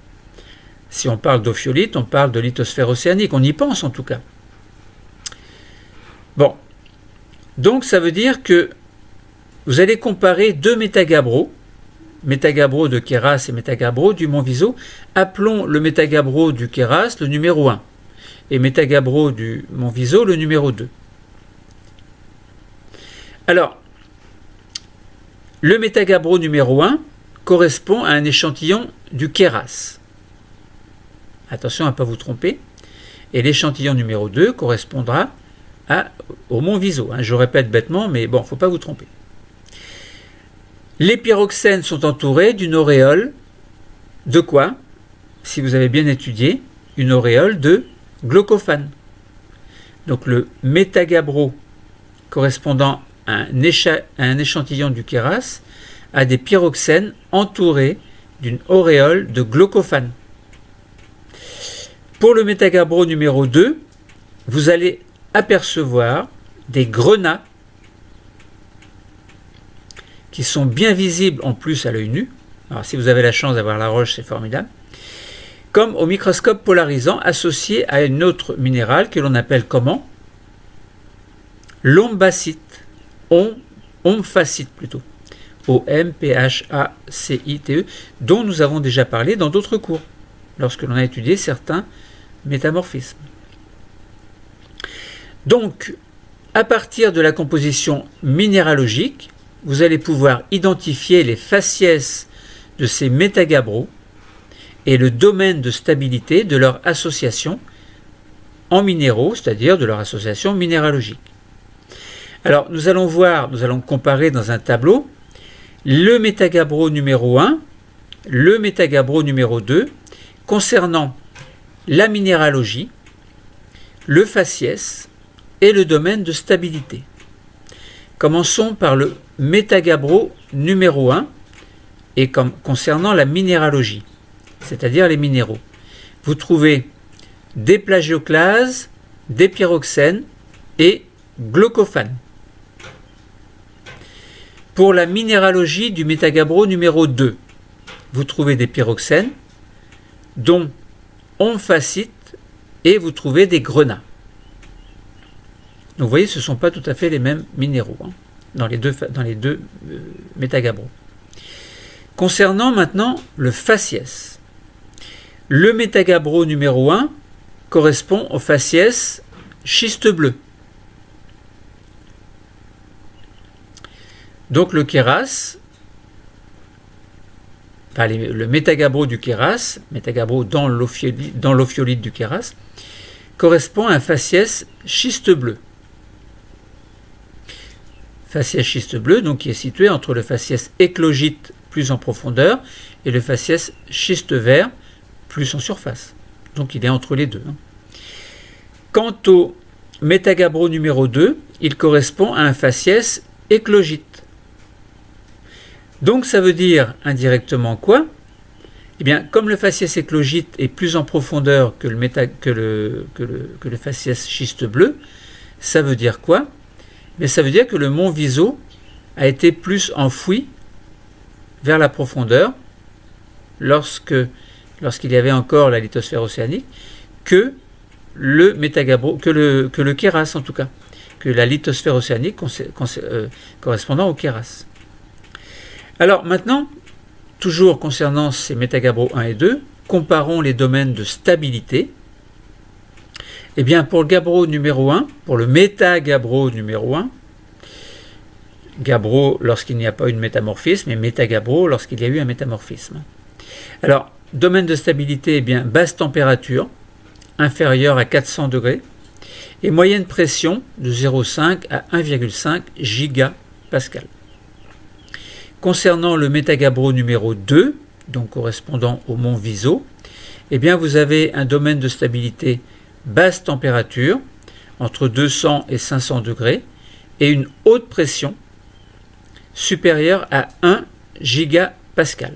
Si on parle d'ophiolite, on parle de lithosphère océanique. On y pense en tout cas. Bon. Donc ça veut dire que vous allez comparer deux métagabbros, métagabbro de Queyras et métagabbro du mont Viso. Appelons le métagabbro du Queyras le numéro 1 et métagabbro du mont Viso le numéro 2. Alors, le métagabbro numéro 1 correspond à un échantillon du Queyras. Attention à ne pas vous tromper. Et l'échantillon numéro 2 correspondra au mont Viso. Je répète bêtement, mais bon, il ne faut pas vous tromper. Les pyroxènes sont entourés d'une auréole de quoi? Si vous avez bien étudié, une auréole de glaucophane. Donc le métagabbro correspondant à un échantillon du Queyras a des pyroxènes entourés d'une auréole de glaucophane. Pour le métagabbro numéro 2, vous allez apercevoir des grenats qui sont bien visibles en plus à l'œil nu. Alors si vous avez la chance d'avoir la roche, c'est formidable. Comme au microscope polarisant associé à une autre minérale que l'on appelle comment? L'ombacite. Omphacite plutôt. O-M-P-H-A-C-I-T-E, dont nous avons déjà parlé dans d'autres cours, lorsque l'on a étudié certains métamorphismes. Donc, à partir de la composition minéralogique, vous allez pouvoir identifier les faciès de ces métagabbros et le domaine de stabilité de leur association en minéraux, c'est-à-dire de leur association minéralogique. Alors, nous allons comparer dans un tableau le métagabbro numéro 1, le métagabbro numéro 2, concernant la minéralogie, le faciès et le domaine de stabilité. Commençons par le métagabbro numéro 1 et concernant la minéralogie, c'est-à-dire les minéraux. Vous trouvez des plagioclases, des pyroxènes et glaucophane. Pour la minéralogie du métagabbro numéro 2, vous trouvez des pyroxènes, dont omphacite, et vous trouvez des grenats. Donc vous voyez, ce ne sont pas tout à fait les mêmes minéraux dans les deux métagabbros. Concernant maintenant le faciès. Le métagabbro numéro 1 correspond au faciès schiste bleu. Donc le kéras, le métagabbro du kéras, métagabbro dans l'ophiolite du kéras, correspond à un faciès schiste bleu. Faciès schiste bleu, donc qui est situé entre le faciès éclogite plus en profondeur et le faciès schiste vert plus en surface. Donc il est entre les deux. Quant au métagabbro numéro 2, il correspond à un faciès éclogite. Donc ça veut dire indirectement quoi? Eh bien, comme le faciès éclogite est plus en profondeur que le faciès schiste bleu, ça veut dire quoi? Mais ça veut dire que le mont Viso a été plus enfoui vers la profondeur lorsqu'il y avait encore la lithosphère océanique que le métagabbro, que le kéras en tout cas, que la lithosphère océanique correspondant au kéras. Alors maintenant, toujours concernant ces métagabbros 1 et 2, comparons les domaines de stabilité. Eh bien, pour le gabbro numéro 1, pour le métagabbro numéro 1, gabbro lorsqu'il n'y a pas eu de métamorphisme et métagabbro lorsqu'il y a eu un métamorphisme. Alors, domaine de stabilité, eh bien, basse température, inférieure à 400 degrés, et moyenne pression de 0,5 à 1,5 gigapascal. Concernant le métagabbro numéro 2, donc correspondant au mont Viso, eh bien, vous avez un domaine de stabilité basse température, entre 200 et 500 degrés, et une haute pression supérieure à 1 gigapascal.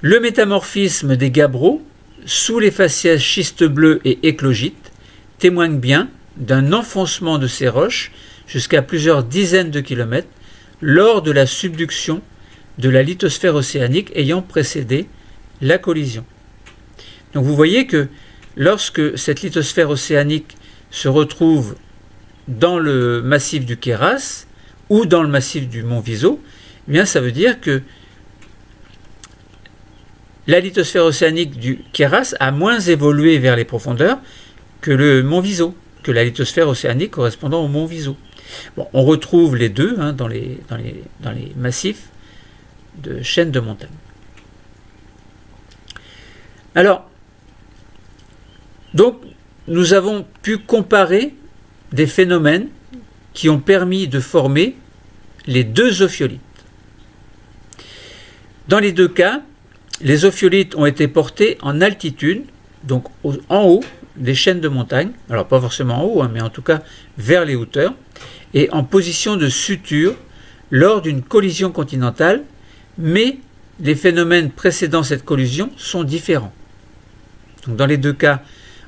Le métamorphisme des gabbros sous les faciès schiste bleu et éclogite témoigne bien d'un enfoncement de ces roches jusqu'à plusieurs dizaines de kilomètres lors de la subduction de la lithosphère océanique ayant précédé la collision. Donc vous voyez que lorsque cette lithosphère océanique se retrouve dans le massif du Kéras ou dans le massif du mont Viso, eh bien ça veut dire que la lithosphère océanique du Kéras a moins évolué vers les profondeurs que le mont Viso, que la lithosphère océanique correspondant au mont Viso. Bon, on retrouve les deux dans les massifs de chaînes de montagnes. Alors, donc, nous avons pu comparer des phénomènes qui ont permis de former les deux ophiolites. Dans les deux cas, les ophiolites ont été portés en altitude, donc en haut des chaînes de montagnes, alors pas forcément en haut, mais en tout cas vers les hauteurs, et en position de suture lors d'une collision continentale, mais les phénomènes précédant cette collision sont différents. Donc dans les deux cas,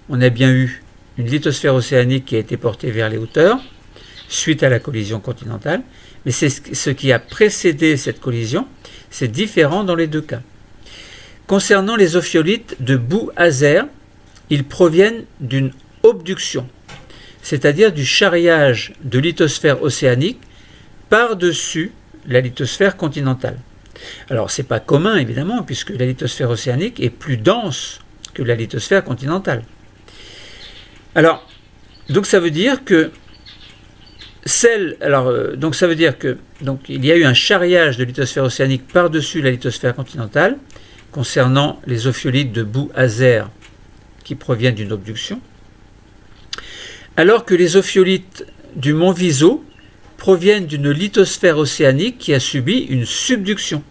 on a bien eu une lithosphère océanique qui a été portée vers les hauteurs suite à la collision continentale, mais c'est ce qui a précédé cette collision, c'est différent dans les deux cas. Concernant les ophiolites de Bouazer, ils proviennent d'une obduction, c'est-à-dire du charriage de lithosphère océanique par-dessus la lithosphère continentale. Alors, ce n'est pas commun, évidemment, puisque la lithosphère océanique est plus dense que la lithosphère continentale. Alors, donc ça veut dire que il y a eu un charriage de lithosphère océanique par-dessus la lithosphère continentale concernant les ophiolites de Bouazer qui proviennent d'une obduction, alors que les ophiolites du mont Viso proviennent d'une lithosphère océanique qui a subi une subduction,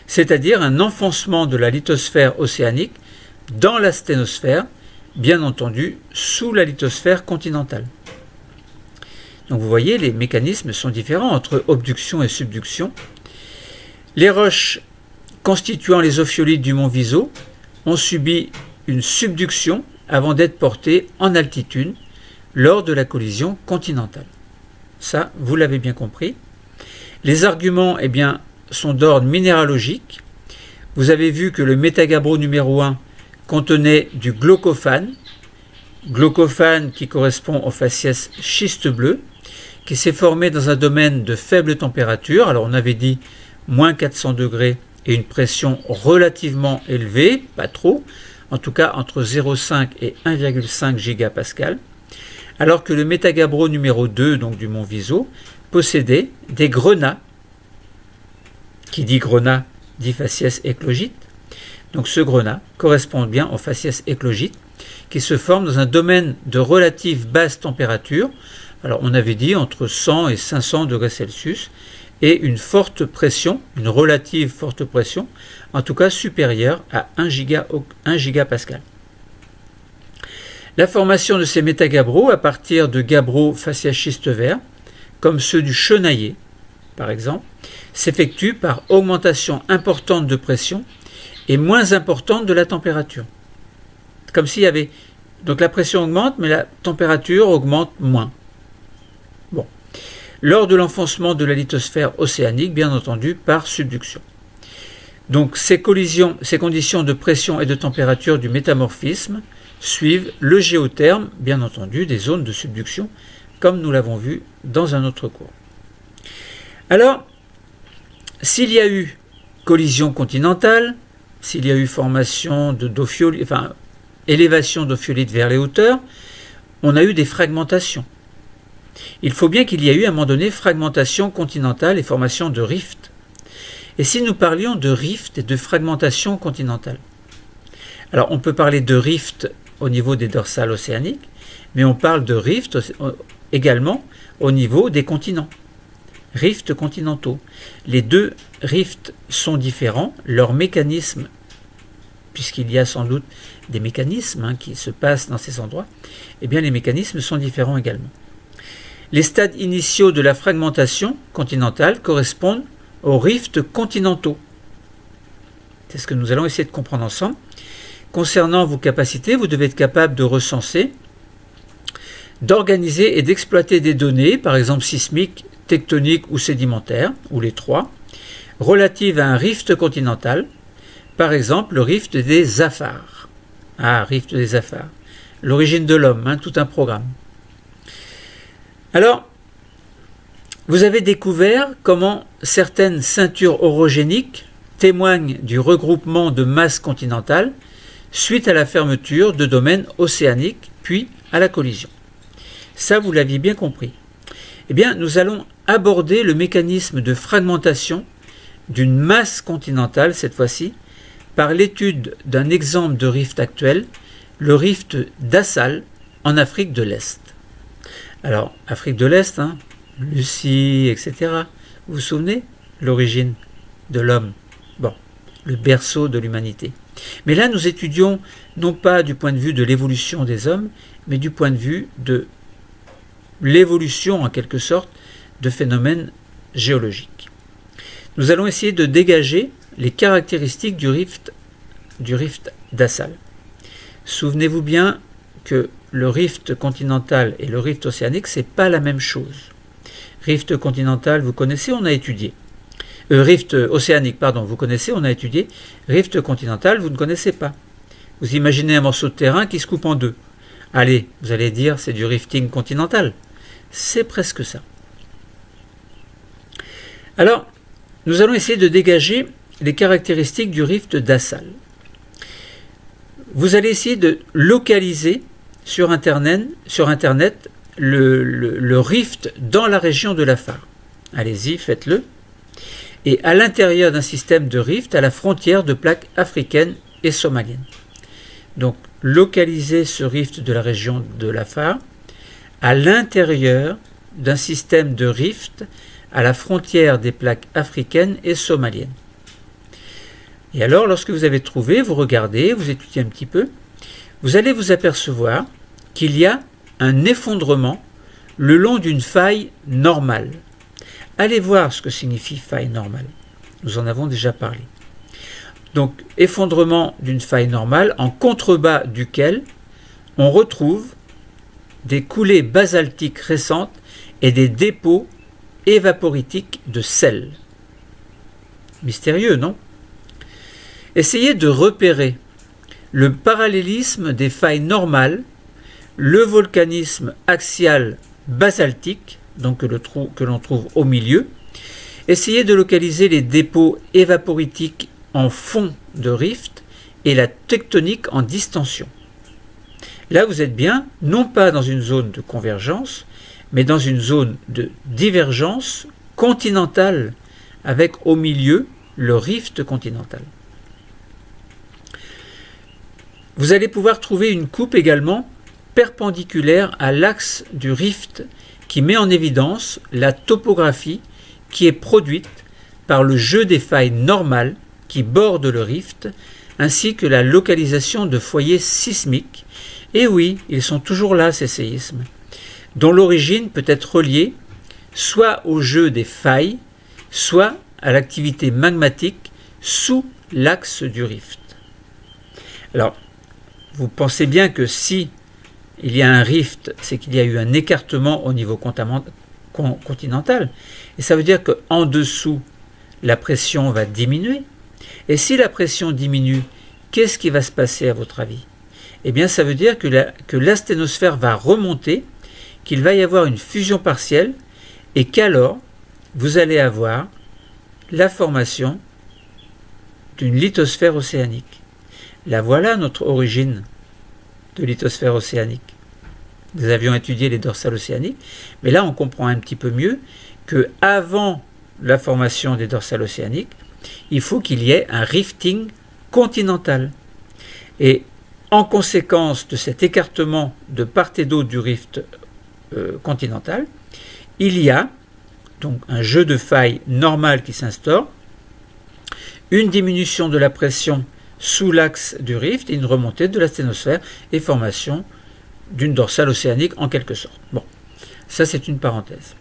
c'est-à-dire un enfoncement de la lithosphère océanique dans la sténosphère, bien entendu sous la lithosphère continentale. Donc vous voyez, les mécanismes sont différents entre obduction et subduction. Les roches constituant les ophiolites du mont Viso ont subi une subduction avant d'être portées en altitude lors de la collision continentale. Ça, vous l'avez bien compris. Les arguments, sont d'ordre minéralogique. Vous avez vu que le métagabbro numéro 1 contenait du glaucophane. glaucophane qui correspond au faciès schiste bleu, qui s'est formé dans un domaine de faible température. Alors on avait dit moins 400 degrés et une pression relativement élevée, pas trop, en tout cas entre 0,5 et 1,5 gigapascal, alors que le métagabbro numéro 2, donc du Montviso, possédait des grenats, qui dit grenat dit faciès éclogite. Donc ce grenat correspond bien au faciès éclogite, qui se forme dans un domaine de relative basse température. Alors on avait dit entre 100 et 500 degrés Celsius, et une forte pression, une relative forte pression, en tout cas supérieure à 1 gigapascal. La formation de ces métagabbros à partir de gabbros faciaschistes verts, comme ceux du chenailler, par exemple, s'effectue par augmentation importante de pression et moins importante de la température. Comme s'il y avait... Donc la pression augmente, mais la température augmente moins. Bon. Lors de l'enfoncement de la lithosphère océanique, bien entendu, par subduction. Donc ces conditions de pression et de température du métamorphisme suivent le géotherme, bien entendu, des zones de subduction, comme nous l'avons vu dans un autre cours. Alors, s'il y a eu collision continentale, s'il y a eu formation élévation d'ophiolite vers les hauteurs, on a eu des fragmentations. Il faut bien qu'il y ait eu à un moment donné fragmentation continentale et formation de rifts. Et si nous parlions de rifts et de fragmentation continentale, alors on peut parler de rifts au niveau des dorsales océaniques, mais on parle de rifts également au niveau des continents. Rifts continentaux. Les deux rifts sont différents, leurs mécanismes, puisqu'il y a sans doute des mécanismes qui se passent dans ces endroits, eh bien les mécanismes sont différents également. Les stades initiaux de la fragmentation continentale correspondent aux rifts continentaux. C'est ce que nous allons essayer de comprendre ensemble. Concernant vos capacités, vous devez être capable de recenser, d'organiser et d'exploiter des données, par exemple sismiques, tectoniques ou sédimentaires, ou les trois, relatives à un rift continental, par exemple le rift des Afars. Ah, rift des Afars. L'origine de l'homme, tout un programme. Alors, vous avez découvert comment certaines ceintures orogéniques témoignent du regroupement de masses continentales suite à la fermeture de domaines océaniques, puis à la collision. Ça, vous l'aviez bien compris. Eh bien, nous allons aborder le mécanisme de fragmentation d'une masse continentale, cette fois-ci, par l'étude d'un exemple de rift actuel, le rift d'Assal, en Afrique de l'Est. Alors, Afrique de l'Est, Lucie, etc. Vous vous souvenez l'origine de l'homme? Bon, le berceau de l'humanité. Mais là, nous étudions non pas du point de vue de l'évolution des hommes, mais du point de vue de l'évolution, en quelque sorte, de phénomènes géologiques. Nous allons essayer de dégager les caractéristiques du rift d'Assal. Souvenez-vous bien que le rift continental et le rift océanique, c'est pas la même chose. Rift continental, vous connaissez, on a étudié. Rift océanique, pardon, vous connaissez, on a étudié. Rift continental, vous ne connaissez pas. Vous imaginez un morceau de terrain qui se coupe en deux. Allez, vous allez dire, c'est du rifting continental. C'est presque ça. Alors, nous allons essayer de dégager les caractéristiques du rift d'Assal. Vous allez essayer de localiser sur Internet le rift dans la région de l'Afar. Allez-y, faites-le. Et à l'intérieur d'un système de rift à la frontière de plaques africaines et somaliennes. Donc, localiser ce rift de la région de l'Afar à l'intérieur d'un système de rift à la frontière des plaques africaines et somaliennes. Et alors, lorsque vous avez trouvé, vous regardez, vous étudiez un petit peu, vous allez vous apercevoir qu'il y a un effondrement le long d'une faille normale. Allez voir ce que signifie faille normale. Nous en avons déjà parlé. Donc, effondrement d'une faille normale en contrebas duquel on retrouve des coulées basaltiques récentes et des dépôts évaporitiques de sel. Mystérieux, non? Essayez de repérer le parallélisme des failles normales le volcanisme axial basaltique, donc que l'on trouve au milieu. Essayez de localiser les dépôts évaporitiques en fond de rift et la tectonique en distension. Là, vous êtes bien, non pas dans une zone de convergence, mais dans une zone de divergence continentale, avec au milieu le rift continental. Vous allez pouvoir trouver une coupe également perpendiculaire à l'axe du rift qui met en évidence la topographie qui est produite par le jeu des failles normales qui bordent le rift, ainsi que la localisation de foyers sismiques. Et oui, ils sont toujours là, ces séismes, dont l'origine peut être reliée soit au jeu des failles, soit à l'activité magmatique sous l'axe du rift. Alors, vous pensez bien que si il y a un rift, c'est qu'il y a eu un écartement au niveau continental, et ça veut dire qu'en dessous, la pression va diminuer. Et si la pression diminue, qu'est-ce qui va se passer à votre avis? Eh bien, ça veut dire que l'asténosphère va remonter, qu'il va y avoir une fusion partielle, et qu'alors, vous allez avoir la formation d'une lithosphère océanique. Là, voilà notre origine de lithosphère océanique. Nous avions étudié les dorsales océaniques, mais là, on comprend un petit peu mieux qu'avant la formation des dorsales océaniques, il faut qu'il y ait un rifting continental. Et en conséquence de cet écartement de part et d'autre du rift continental, il y a donc un jeu de failles normal qui s'instaure, une diminution de la pression sous l'axe du rift et une remontée de l'asténosphère et formation d'une dorsale océanique en quelque sorte. Bon, ça c'est une parenthèse.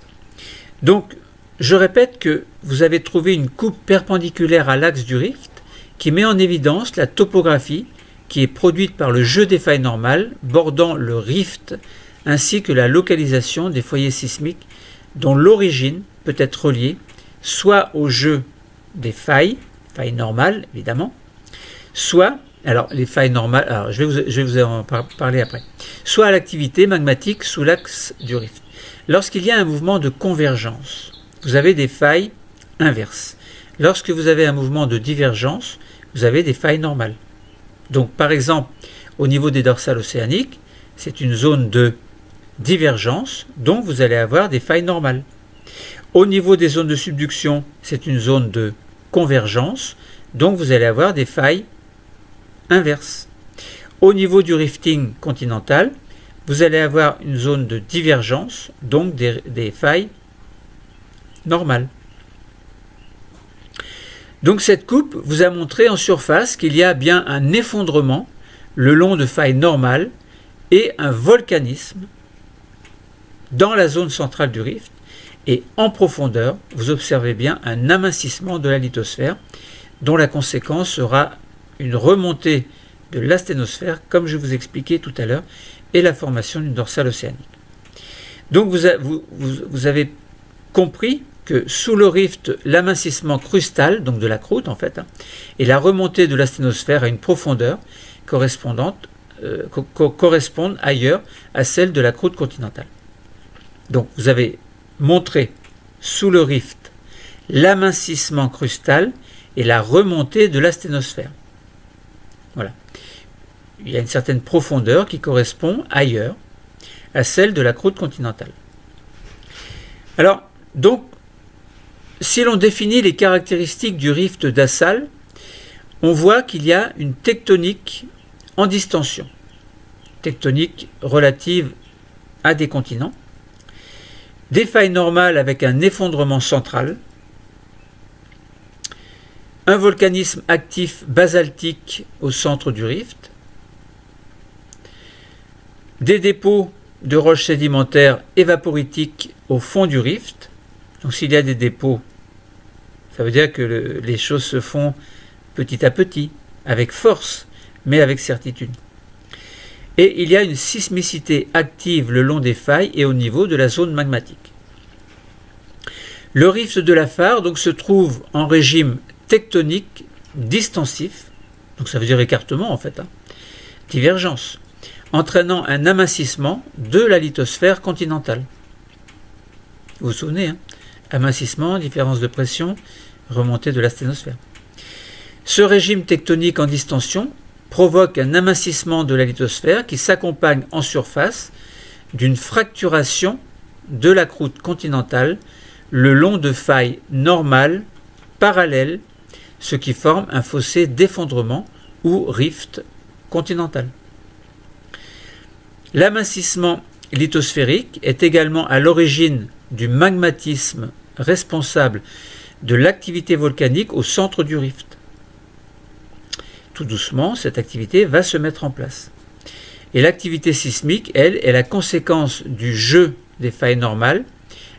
Donc, je répète que vous avez trouvé une coupe perpendiculaire à l'axe du rift qui met en évidence la topographie qui est produite par le jeu des failles normales bordant le rift ainsi que la localisation des foyers sismiques dont l'origine peut être reliée soit au jeu des failles normales évidemment, soit, alors les failles normales, alors je vais vous en parler après, soit à l'activité magmatique sous l'axe du rift. Lorsqu'il y a un mouvement de convergence, vous avez des failles inverses. Lorsque vous avez un mouvement de divergence, vous avez des failles normales. Donc par exemple, au niveau des dorsales océaniques, c'est une zone de divergence, donc vous allez avoir des failles normales. Au niveau des zones de subduction, c'est une zone de convergence, donc vous allez avoir des failles inverses. Au niveau du rifting continental, vous allez avoir une zone de divergence, donc des failles normales. Donc cette coupe vous a montré en surface qu'il y a bien un effondrement le long de failles normales et un volcanisme dans la zone centrale du rift, et en profondeur, vous observez bien un amincissement de la lithosphère, dont la conséquence sera une remontée de l'asténosphère, comme je vous expliquais tout à l'heure, et la formation d'une dorsale océanique. Donc vous avez compris que sous le rift, l'amincissement crustal, donc de la croûte en fait, et la remontée de l'asténosphère à une profondeur correspondent ailleurs à celle de la croûte continentale. Donc vous avez montré sous le rift l'amincissement crustal et la remontée de l'asténosphère. Voilà. Il y a une certaine profondeur qui correspond ailleurs à celle de la croûte continentale. Alors, donc, si l'on définit les caractéristiques du rift dassal, on voit qu'il y a une tectonique en distension, tectonique relative à des continents, des failles normales avec un effondrement central, un volcanisme actif basaltique au centre du rift, des dépôts de roches sédimentaires évaporitiques au fond du rift. Donc s'il y a des dépôts, ça veut dire que les choses se font petit à petit, avec force, mais avec certitude. Et il y a une sismicité active le long des failles et au niveau de la zone magmatique. Le rift de la Fare donc, se trouve en régime tectonique distensif, donc ça veut dire écartement en fait, divergence, entraînant un amincissement de la lithosphère continentale. Vous vous souvenez, hein? Amincissement, différence de pression, remontée de la sténosphère. Ce régime tectonique en distension provoque un amincissement de la lithosphère qui s'accompagne en surface d'une fracturation de la croûte continentale le long de failles normales, parallèles, ce qui forme un fossé d'effondrement ou rift continental. L'amincissement lithosphérique est également à l'origine du magmatisme responsable de l'activité volcanique au centre du rift. Tout doucement, cette activité va se mettre en place. Et l'activité sismique, elle, est la conséquence du jeu des failles normales,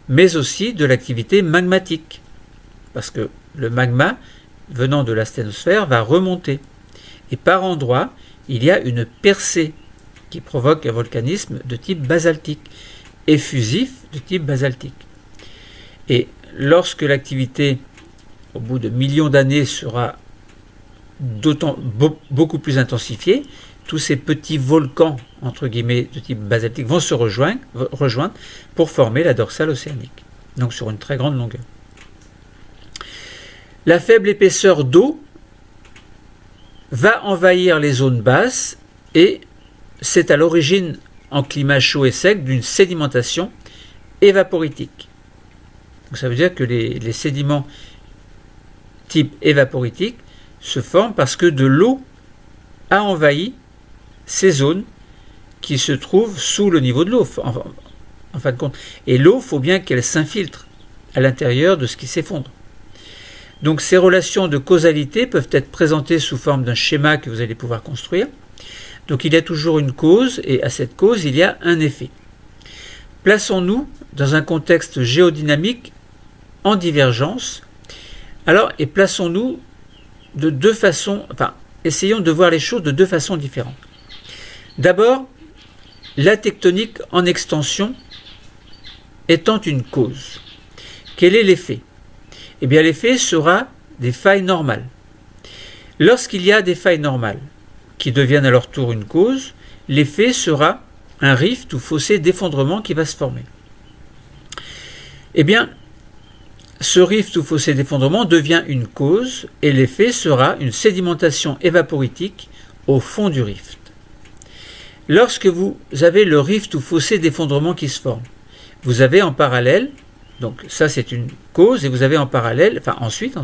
mais aussi de l'activité magmatique. Parce que le magma, venant de la sténosphère, va remonter. Et par endroits, il y a une percée qui provoque un volcanisme de type basaltique, effusif de type basaltique. Et lorsque l'activité, au bout de millions d'années, sera beaucoup plus intensifiée, tous ces petits volcans, entre guillemets, de type basaltique vont se rejoindre pour former la dorsale océanique, donc sur une très grande longueur. La faible épaisseur d'eau va envahir les zones basses et c'est à l'origine, en climat chaud et sec, d'une sédimentation évaporitique. Donc ça veut dire que les sédiments type évaporitique se forment parce que de l'eau a envahi ces zones qui se trouvent sous le niveau de l'eau, en fin de compte. Et l'eau, il faut bien qu'elle s'infiltre à l'intérieur de ce qui s'effondre. Donc ces relations de causalité peuvent être présentées sous forme d'un schéma que vous allez pouvoir construire. Donc il y a toujours une cause, et à cette cause, il y a un effet. Plaçons-nous dans un contexte géodynamique en divergence. Alors, et plaçons-nous de deux façons, essayons de voir les choses de deux façons différentes. D'abord, la tectonique en extension étant une cause. Quel est l'effet? Eh bien, l'effet sera des failles normales. Lorsqu'il y a des failles normales qui deviennent à leur tour une cause, l'effet sera un rift ou fossé d'effondrement qui va se former. Eh bien, ce rift ou fossé d'effondrement devient une cause et l'effet sera une sédimentation évaporitique au fond du rift. Lorsque vous avez le rift ou fossé d'effondrement qui se forme, vous avez en parallèle, donc ça c'est une cause, et vous avez en parallèle, ensuite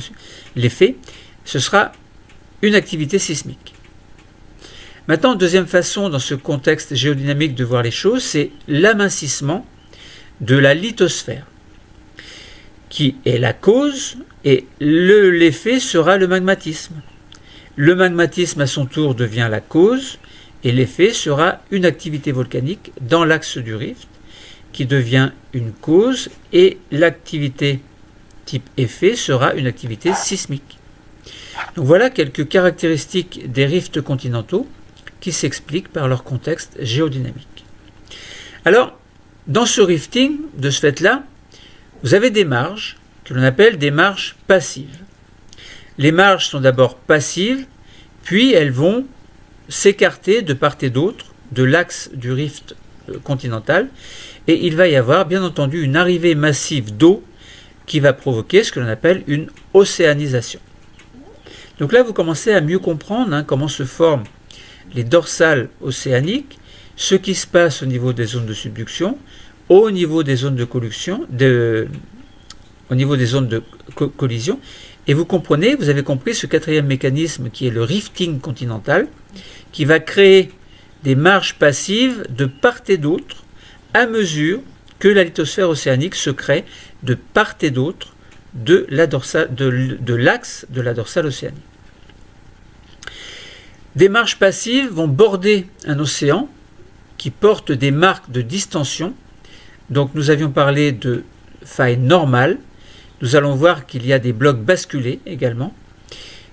l'effet, ce sera une activité sismique. Maintenant, deuxième façon dans ce contexte géodynamique de voir les choses, c'est l'amincissement de la lithosphère, qui est la cause, et l'effet sera le magmatisme. Le magmatisme à son tour devient la cause, et l'effet sera une activité volcanique dans l'axe du rift, qui devient une cause, et l'activité type effet sera une activité sismique. Donc voilà quelques caractéristiques des rifts continentaux qui s'expliquent par leur contexte géodynamique. Alors, dans ce rifting, de ce fait-là, vous avez des marges que l'on appelle des marges passives. Les marges sont d'abord passives, puis elles vont s'écarter de part et d'autre de l'axe du rift continental, et il va y avoir bien entendu une arrivée massive d'eau qui va provoquer ce que l'on appelle une océanisation. Donc là, vous commencez à mieux comprendre comment se forment les dorsales océaniques, ce qui se passe au niveau des zones de subduction, au niveau des zones de collusion, au niveau des zones de collision, et vous comprenez, vous avez compris ce quatrième mécanisme qui est le rifting continental, qui va créer des marges passives de part et d'autre à mesure que la lithosphère océanique se crée de part et d'autre de l'axe de la dorsale océanique. Des marges passives vont border un océan qui porte des marques de distension. Donc nous avions parlé de failles normales. Nous allons voir qu'il y a des blocs basculés également,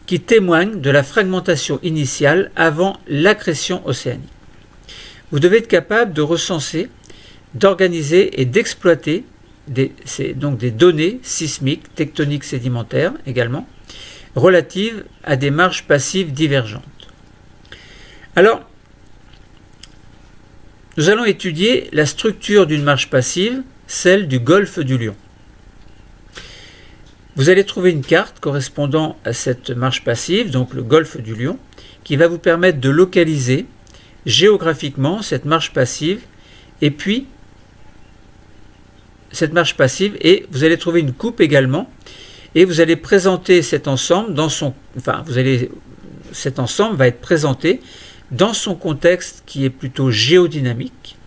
qui témoignent de la fragmentation initiale avant l'accrétion océanique. Vous devez être capable de recenser, d'organiser et d'exploiter des données sismiques, tectoniques, sédimentaires également, relatives à des marges passives divergentes. Alors, Nous allons étudier la structure d'une marche passive, celle du golfe du Lion. Vous allez trouver une carte correspondant à cette marche passive, donc le golfe du Lion, qui va vous permettre de localiser géographiquement cette marche passive, et puis cette marche passive, et vous allez trouver une coupe également, et vous allez présenter cet ensemble dans son, cet ensemble va être présenté dans son contexte qui est plutôt géodynamique,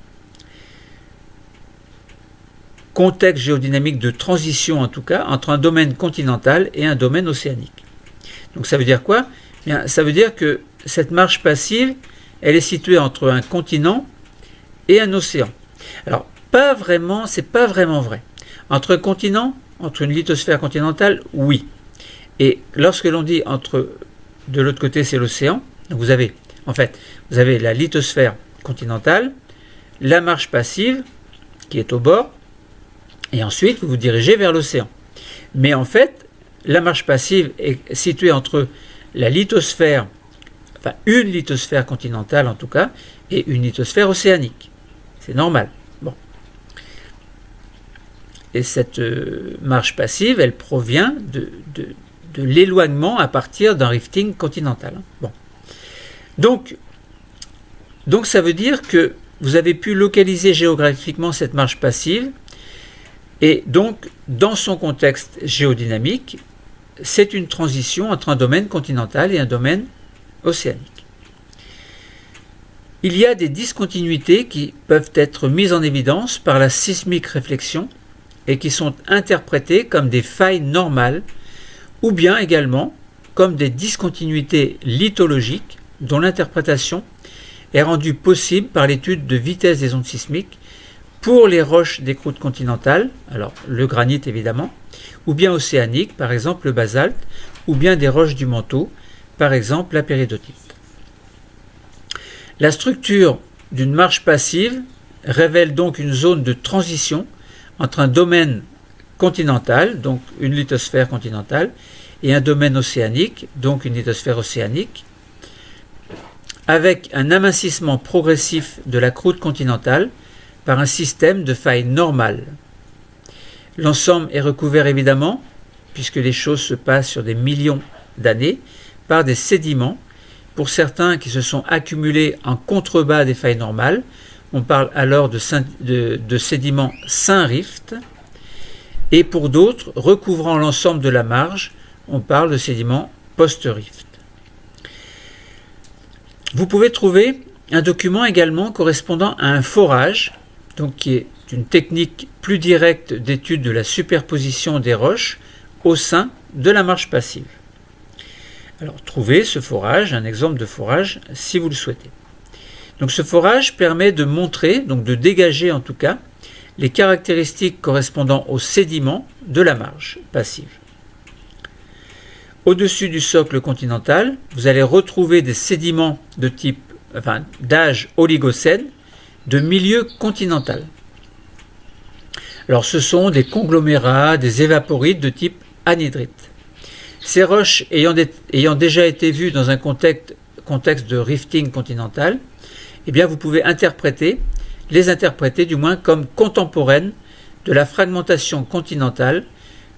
contexte géodynamique de transition en tout cas, entre un domaine continental et un domaine océanique. Donc ça veut dire quoi? Bien, ça veut dire que cette marche passive, elle est située entre un continent et un océan. Alors, c'est pas vraiment vrai. Entre un continent, entre une lithosphère continentale, oui. Et lorsque l'on dit de l'autre côté, c'est l'océan, donc vous avez la lithosphère continentale, la marche passive, qui est au bord, et ensuite vous vous dirigez vers l'océan. Mais en fait, la marche passive est située entre la lithosphère, une lithosphère continentale en tout cas, et une lithosphère océanique. C'est normal. Bon. Et cette marche passive, elle provient de l'éloignement à partir d'un rifting continental. Bon. Donc ça veut dire que vous avez pu localiser géographiquement cette marche passive, et donc dans son contexte géodynamique, c'est une transition entre un domaine continental et un domaine océanique. Il y a des discontinuités qui peuvent être mises en évidence par la sismique réflexion et qui sont interprétées comme des failles normales ou bien également comme des discontinuités lithologiques dont l'interprétation est rendue possible par l'étude de vitesse des ondes sismiques pour les roches des croûtes continentales, alors le granit évidemment, ou bien océaniques, par exemple le basalte, ou bien des roches du manteau, par exemple la péridotite. La structure d'une marche passive révèle donc une zone de transition entre un domaine continental, donc une lithosphère continentale, et un domaine océanique, donc une lithosphère océanique, avec un amincissement progressif de la croûte continentale par un système de failles normales. L'ensemble est recouvert évidemment, puisque les choses se passent sur des millions d'années, par des sédiments, pour certains qui se sont accumulés en contrebas des failles normales. On parle alors de sédiments synrift, et pour d'autres, recouvrant l'ensemble de la marge, on parle de sédiments post-rift. Vous pouvez trouver un document également correspondant à un forage, donc qui est une technique plus directe d'étude de la superposition des roches au sein de la marche passive. Alors trouvez ce forage, un exemple de forage, si vous le souhaitez. Donc ce forage permet de montrer, donc de dégager en tout cas, les caractéristiques correspondant aux sédiments de la marge passive. Au-dessus du socle continental, vous allez retrouver des sédiments d'âge oligocène de milieu continental. Alors ce sont des conglomérats, des évaporites de type anhydrite. Ces roches ayant déjà été vues dans un contexte de rifting continental, eh bien vous pouvez les interpréter du moins comme contemporaines de la fragmentation continentale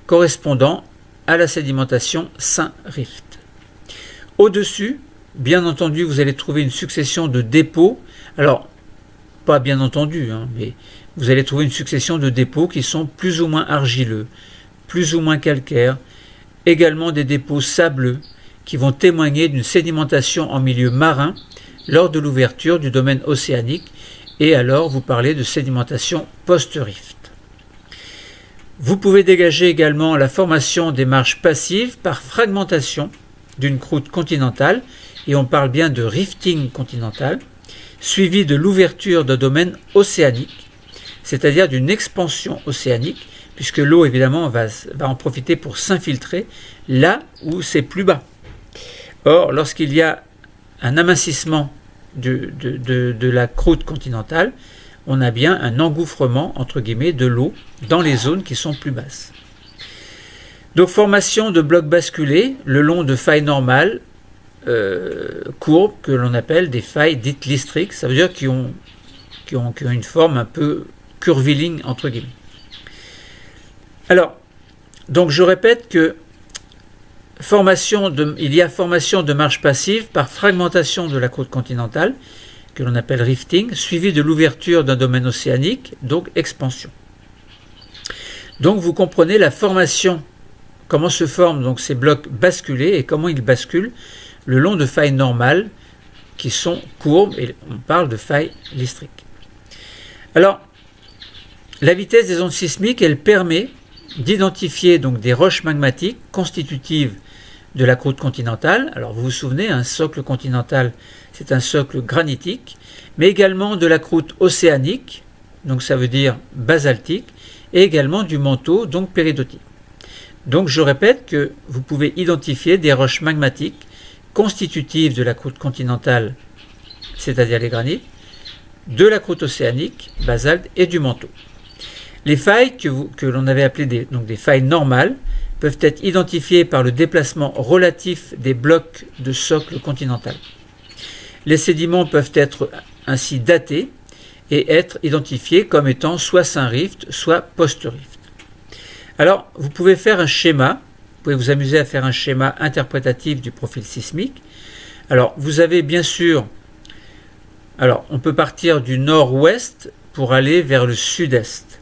correspondant à la sédimentation Saint-Rift. Au-dessus, bien entendu, vous allez trouver une succession de dépôts. Alors, pas bien entendu, mais vous allez trouver une succession de dépôts qui sont plus ou moins argileux, plus ou moins calcaires, également des dépôts sableux qui vont témoigner d'une sédimentation en milieu marin lors de l'ouverture du domaine océanique, et alors vous parlez de sédimentation post-rift. Vous pouvez dégager également la formation des marches passives par fragmentation d'une croûte continentale, et on parle bien de rifting continental, suivi de l'ouverture d'un domaine océanique, c'est-à-dire d'une expansion océanique, puisque l'eau évidemment va en profiter pour s'infiltrer là où c'est plus bas. Or, lorsqu'il y a un amincissement de la croûte continentale, on a bien un engouffrement entre guillemets de l'eau dans les zones qui sont plus basses. Donc formation de blocs basculés le long de failles normales courbes que l'on appelle des failles dites lystriques, ça veut dire qui ont qui ont une forme un peu curviligne, entre guillemets. Alors, donc je répète que il y a formation de marche passive par fragmentation de la croûte continentale, que l'on appelle rifting, suivi de l'ouverture d'un domaine océanique, donc expansion. Donc vous comprenez la formation, comment se forment donc ces blocs basculés et comment ils basculent le long de failles normales qui sont courbes, et on parle de failles listriques. Alors, la vitesse des ondes sismiques, elle permet d'identifier donc des roches magmatiques constitutives de la croûte continentale. Alors vous vous souvenez, un socle continental, c'est un socle granitique, mais également de la croûte océanique, donc ça veut dire basaltique, et également du manteau, donc péridotique. Donc je répète que vous pouvez identifier des roches magmatiques constitutives de la croûte continentale, c'est-à-dire les granites, de la croûte océanique, basalte, et du manteau. Les failles que l'on avait appelées des failles normales peuvent être identifiées par le déplacement relatif des blocs de socle continental. Les sédiments peuvent être ainsi datés et être identifiés comme étant soit synrift, soit post-rift. Alors, vous pouvez faire un schéma, vous pouvez vous amuser à faire un schéma interprétatif du profil sismique. Alors, vous avez bien sûr, on peut partir du nord-ouest pour aller vers le sud-est.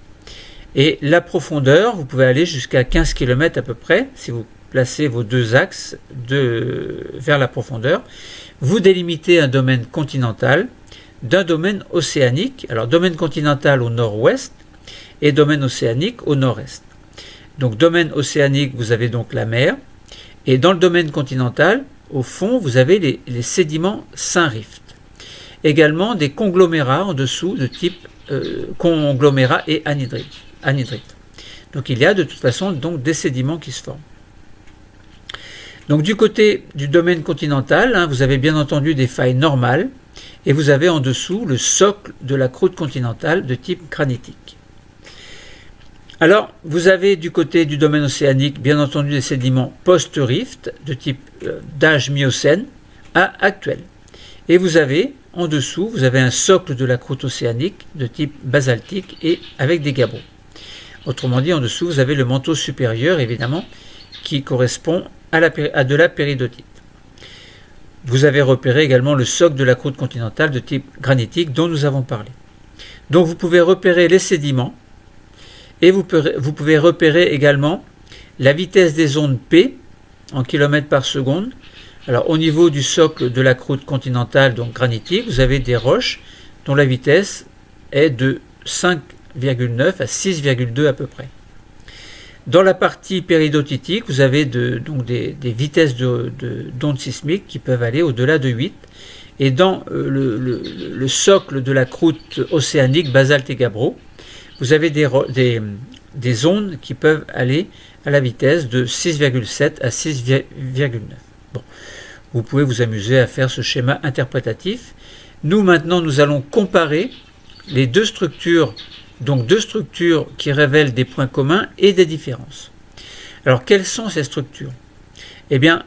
Et la profondeur, vous pouvez aller jusqu'à 15 km à peu près, si vous placez vos deux axes vers la profondeur. Vous délimitez un domaine continental d'un domaine océanique. Alors, domaine continental au nord-ouest et domaine océanique au nord-est. Donc, domaine océanique, vous avez donc la mer. Et dans le domaine continental, au fond, vous avez les sédiments synrift. Également des conglomérats en dessous de type conglomérat et anhydrite. Donc il y a de toute façon donc des sédiments qui se forment. Donc du côté du domaine continental, vous avez bien entendu des failles normales et vous avez en dessous le socle de la croûte continentale de type granitique. Alors vous avez du côté du domaine océanique bien entendu des sédiments post-rift de type d'âge miocène à actuel. Et vous avez en dessous, vous avez un socle de la croûte océanique de type basaltique et avec des gabbros. Autrement dit, en dessous, vous avez le manteau supérieur, évidemment, qui correspond à de la péridotite. Vous avez repéré également le socle de la croûte continentale de type granitique dont nous avons parlé. Donc vous pouvez repérer les sédiments et vous pouvez repérer également la vitesse des ondes P en kilomètres par seconde. Alors au niveau du socle de la croûte continentale, donc granitique, vous avez des roches dont la vitesse est de 5,9 à 6,2 à peu près. Dans la partie péridotitique, vous avez donc des vitesses d'ondes sismiques qui peuvent aller au-delà de 8. Et dans le socle de la croûte océanique, basalte et gabbro, vous avez des ondes qui peuvent aller à la vitesse de 6,7 à 6,9. Bon, vous pouvez vous amuser à faire ce schéma interprétatif. Nous, maintenant, nous allons comparer les deux structures, donc deux structures qui révèlent des points communs et des différences. Alors, quelles sont ces structures? Eh bien,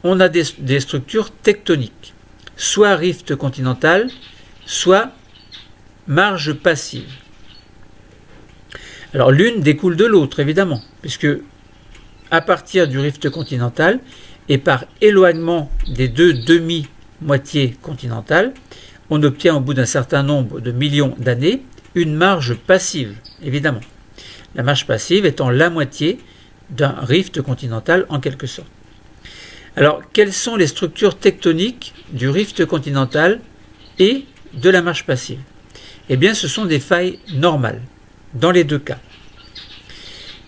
on a des structures tectoniques, soit rift continental, soit marge passive. Alors, l'une découle de l'autre, évidemment, puisque à partir du rift continental, et par éloignement des deux demi-moitiés continentales, on obtient au bout d'un certain nombre de millions d'années une marge passive, évidemment. La marge passive étant la moitié d'un rift continental en quelque sorte. Alors, quelles sont les structures tectoniques du rift continental et de la marge passive? Eh bien, ce sont des failles normales, dans les deux cas.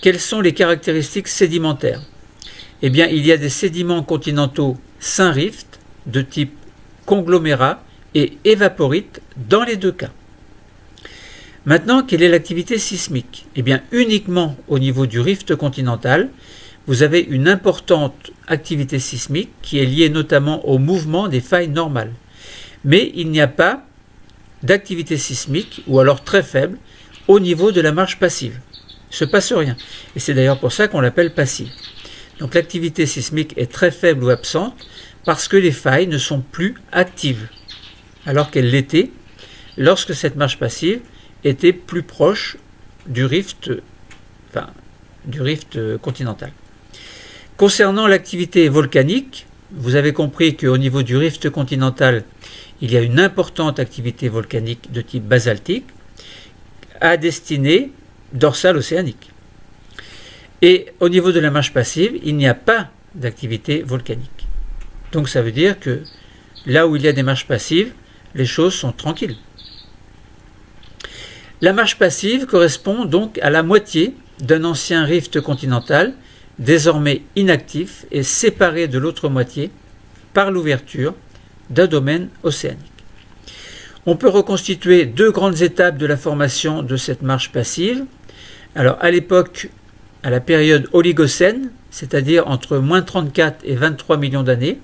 Quelles sont les caractéristiques sédimentaires? Eh bien, il y a des sédiments continentaux synrift de type conglomérat et évaporite dans les deux cas. Maintenant, quelle est l'activité sismique? Eh bien, uniquement au niveau du rift continental, vous avez une importante activité sismique qui est liée notamment au mouvement des failles normales. Mais il n'y a pas d'activité sismique, ou alors très faible, au niveau de la marge passive. Il ne se passe rien. Et c'est d'ailleurs pour ça qu'on l'appelle passive. Donc l'activité sismique est très faible ou absente parce que les failles ne sont plus actives, alors qu'elles l'étaient lorsque cette marche passive était plus proche du rift continental. Concernant l'activité volcanique, vous avez compris qu'au niveau du rift continental, il y a une importante activité volcanique de type basaltique à destinée dorsale océanique. Et au niveau de la marche passive, il n'y a pas d'activité volcanique. Donc ça veut dire que là où il y a des marches passives, les choses sont tranquilles. La marche passive correspond donc à la moitié d'un ancien rift continental, désormais inactif et séparé de l'autre moitié par l'ouverture d'un domaine océanique. On peut reconstituer deux grandes étapes de la formation de cette marche passive. Alors à l'époque, à la période oligocène, c'est-à-dire entre moins 34 et 23 millions d'années,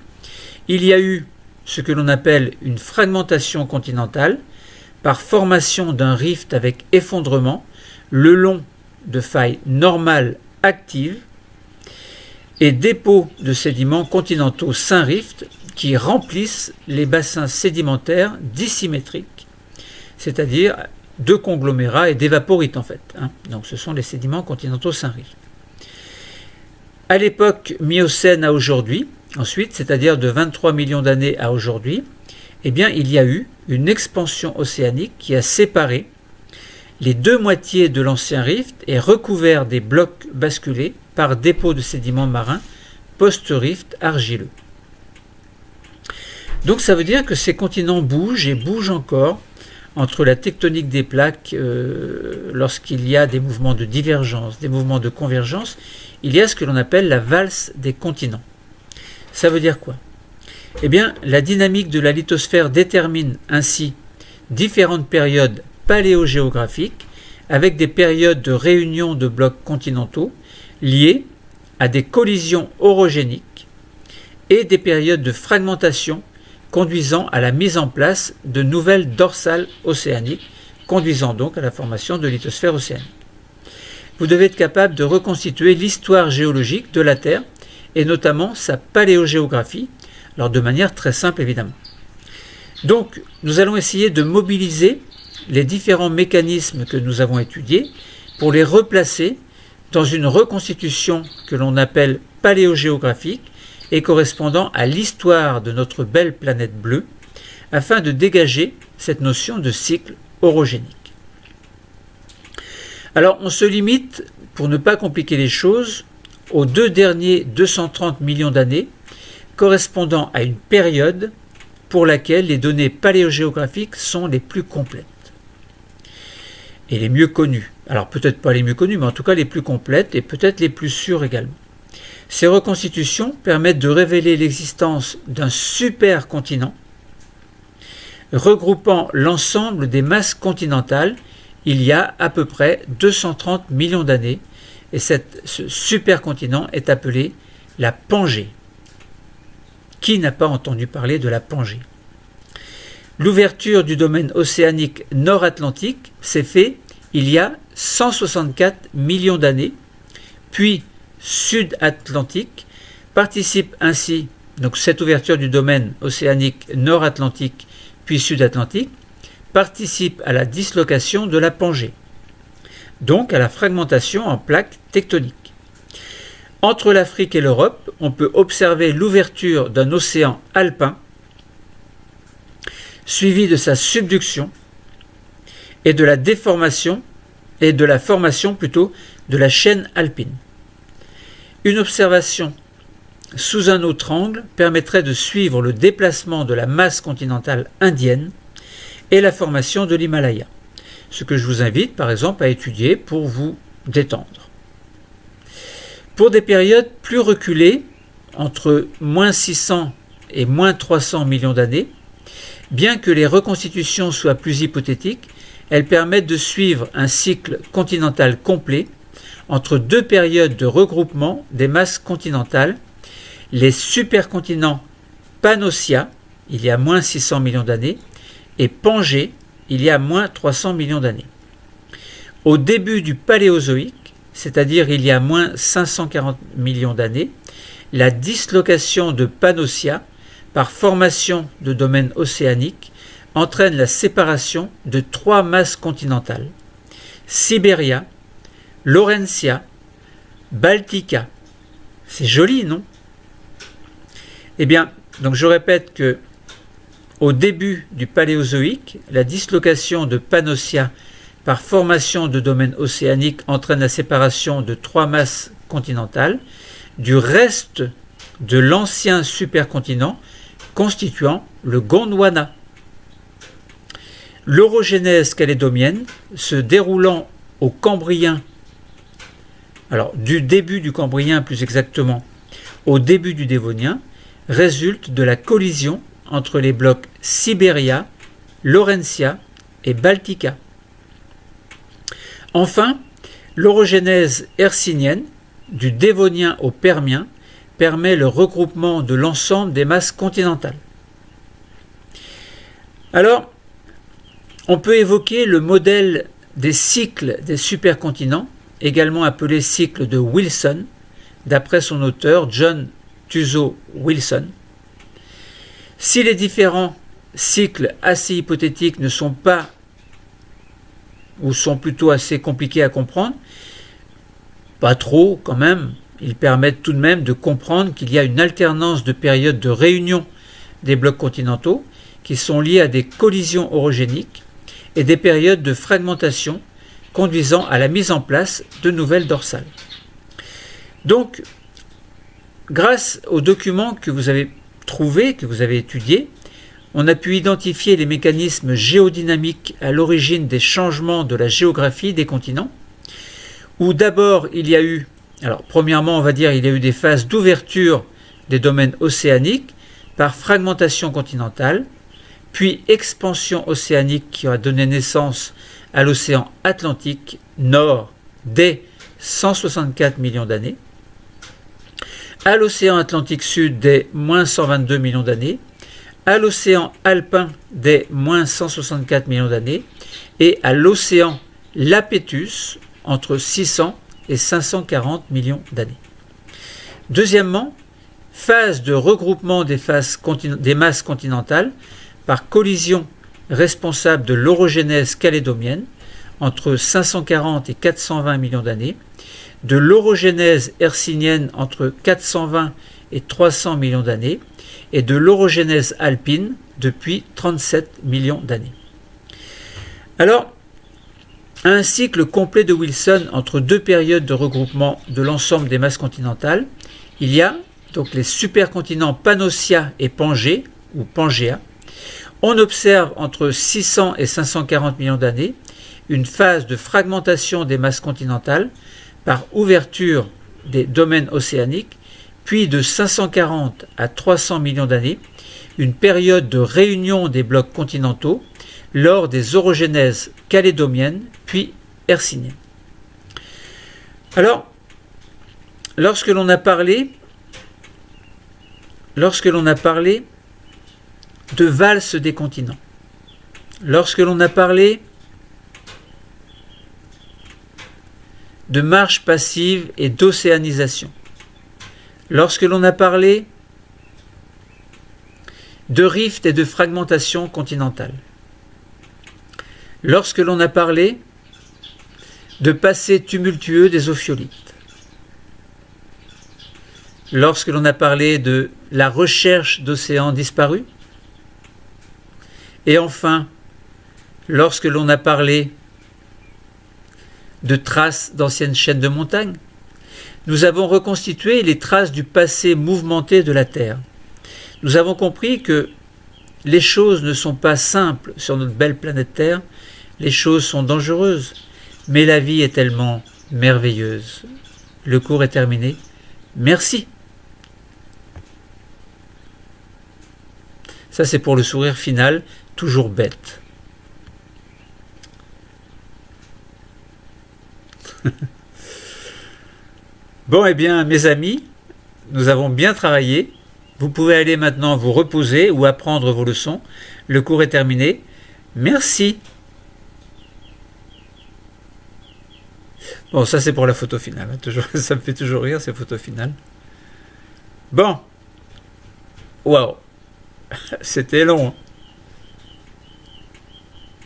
il y a eu ce que l'on appelle une fragmentation continentale par formation d'un rift avec effondrement le long de failles normales actives et dépôts de sédiments continentaux sans rift qui remplissent les bassins sédimentaires dissymétriques, c'est-à-dire de conglomérats et d'évaporites en fait. Donc ce sont les sédiments continentaux sans rift. À l'époque miocène à aujourd'hui, ensuite, c'est-à-dire de 23 millions d'années à aujourd'hui, eh bien, il y a eu une expansion océanique qui a séparé les deux moitiés de l'ancien rift et recouvert des blocs basculés par dépôt de sédiments marins post-rift argileux. Donc ça veut dire que ces continents bougent et bougent encore entre la tectonique des plaques lorsqu'il y a des mouvements de divergence, des mouvements de convergence, il y a ce que l'on appelle la valse des continents. Ça veut dire quoi ? Eh bien, la dynamique de la lithosphère détermine ainsi différentes périodes paléogéographiques avec des périodes de réunion de blocs continentaux liées à des collisions orogéniques et des périodes de fragmentation conduisant à la mise en place de nouvelles dorsales océaniques, conduisant donc à la formation de lithosphère océanique. Vous devez être capable de reconstituer l'histoire géologique de la Terre et notamment sa paléogéographie, alors de manière très simple évidemment. Donc nous allons essayer de mobiliser les différents mécanismes que nous avons étudiés pour les replacer dans une reconstitution que l'on appelle paléogéographique et correspondant à l'histoire de notre belle planète bleue, afin de dégager cette notion de cycle orogénique. Alors on se limite, pour ne pas compliquer les choses, aux deux derniers 230 millions d'années, correspondant à une période pour laquelle les données paléogéographiques sont les plus complètes et les mieux connues. Alors peut-être pas les mieux connues, mais en tout cas les plus complètes et peut-être les plus sûres également. Ces reconstitutions permettent de révéler l'existence d'un supercontinent regroupant l'ensemble des masses continentales il y a à peu près 230 millions d'années, et ce supercontinent est appelé la Pangée. Qui n'a pas entendu parler de la Pangée ? L'ouverture du domaine océanique nord-atlantique s'est faite il y a 164 millions d'années, puis sud-atlantique participe ainsi, donc cette ouverture du domaine océanique nord-atlantique puis sud-atlantique, participe à la dislocation de la Pangée, donc à la fragmentation en plaques tectoniques. Entre l'Afrique et l'Europe, on peut observer l'ouverture d'un océan alpin, suivi de sa subduction et de la déformation et de la formation plutôt de la chaîne alpine. Une observation sous un autre angle permettrait de suivre le déplacement de la masse continentale indienne et la formation de l'Himalaya, ce que je vous invite par exemple à étudier pour vous détendre. Pour des périodes plus reculées, entre moins 600 et moins 300 millions d'années, bien que les reconstitutions soient plus hypothétiques, elles permettent de suivre un cycle continental complet entre deux périodes de regroupement des masses continentales, les supercontinents Pannotia, il y a moins 600 millions d'années, et Pangée, il y a moins 300 millions d'années. Au début du Paléozoïque, c'est-à-dire il y a moins 540 millions d'années, la dislocation de Pannotia par formation de domaines océaniques entraîne la séparation de 3 masses continentales: Sibéria, Laurentia, Baltica. C'est joli, non? Eh bien, donc je répète que au début du Paléozoïque, la dislocation de Pannotia par formation de domaines océaniques entraîne la séparation de 3 masses continentales du reste de l'ancien supercontinent constituant le Gondwana. L'orogénèse calédonienne, se déroulant au Cambrien, alors du début du Cambrien plus exactement au début du Dévonien, résulte de la collision entre les blocs Sibéria, Laurentia et Baltica. Enfin, l'orogénèse hercynienne, du Dévonien au Permien, permet le regroupement de l'ensemble des masses continentales. Alors, on peut évoquer le modèle des cycles des supercontinents, également appelé cycle de Wilson, d'après son auteur John Tuzo Wilson. Si les différents cycles assez hypothétiques ne sont pas, ou sont plutôt assez compliqués à comprendre, pas trop quand même, ils permettent tout de même de comprendre qu'il y a une alternance de périodes de réunion des blocs continentaux qui sont liées à des collisions orogéniques et des périodes de fragmentation conduisant à la mise en place de nouvelles dorsales. Donc, grâce aux documents que vous avez trouvés, que vous avez étudiés, on a pu identifier les mécanismes géodynamiques à l'origine des changements de la géographie des continents, où d'abord il y a eu, alors premièrement on va dire il y a eu des phases d'ouverture des domaines océaniques par fragmentation continentale, puis expansion océanique qui a donné naissance à l'océan Atlantique Nord dès 164 millions d'années, à l'océan Atlantique Sud dès moins 122 millions d'années, à l'océan Alpin dès moins 164 millions d'années et à l'océan Lapétus entre 600 et 540 millions d'années. Deuxièmement, phase de regroupement des masses continentales par collision responsable de l'orogénèse calédonienne entre 540 et 420 millions d'années, de l'orogénèse hercynienne entre 420 et 300 millions d'années et de l'orogénèse alpine depuis 37 millions d'années. Alors, un cycle complet de Wilson entre 2 périodes de regroupement de l'ensemble des masses continentales, il y a donc les supercontinents Pannotia et Pangée, ou Pangéa. On observe entre 600 et 540 millions d'années une phase de fragmentation des masses continentales par ouverture des domaines océaniques, puis de 540 à 300 millions d'années, une période de réunion des blocs continentaux lors des orogénèses calédoniennes puis hercyniennes. Alors, lorsque l'on a parlé de valse des continents, lorsque l'on a parlé de marche passive et d'océanisation, lorsque l'on a parlé de rift et de fragmentation continentale, lorsque l'on a parlé de passé tumultueux des ophiolites, lorsque l'on a parlé de la recherche d'océans disparus, et enfin, lorsque l'on a parlé de traces d'anciennes chaînes de montagnes, nous avons reconstitué les traces du passé mouvementé de la Terre. Nous avons compris que les choses ne sont pas simples sur notre belle planète Terre, les choses sont dangereuses, mais la vie est tellement merveilleuse. Le cours est terminé. Merci. Ça, c'est pour le sourire final, toujours bête. Bon, eh bien, mes amis, nous avons bien travaillé. Vous pouvez aller maintenant vous reposer ou apprendre vos leçons. Le cours est terminé. Merci. Bon, ça c'est pour la photo finale. Ça me fait toujours rire, ces photos finales. Bon. Waouh. C'était long.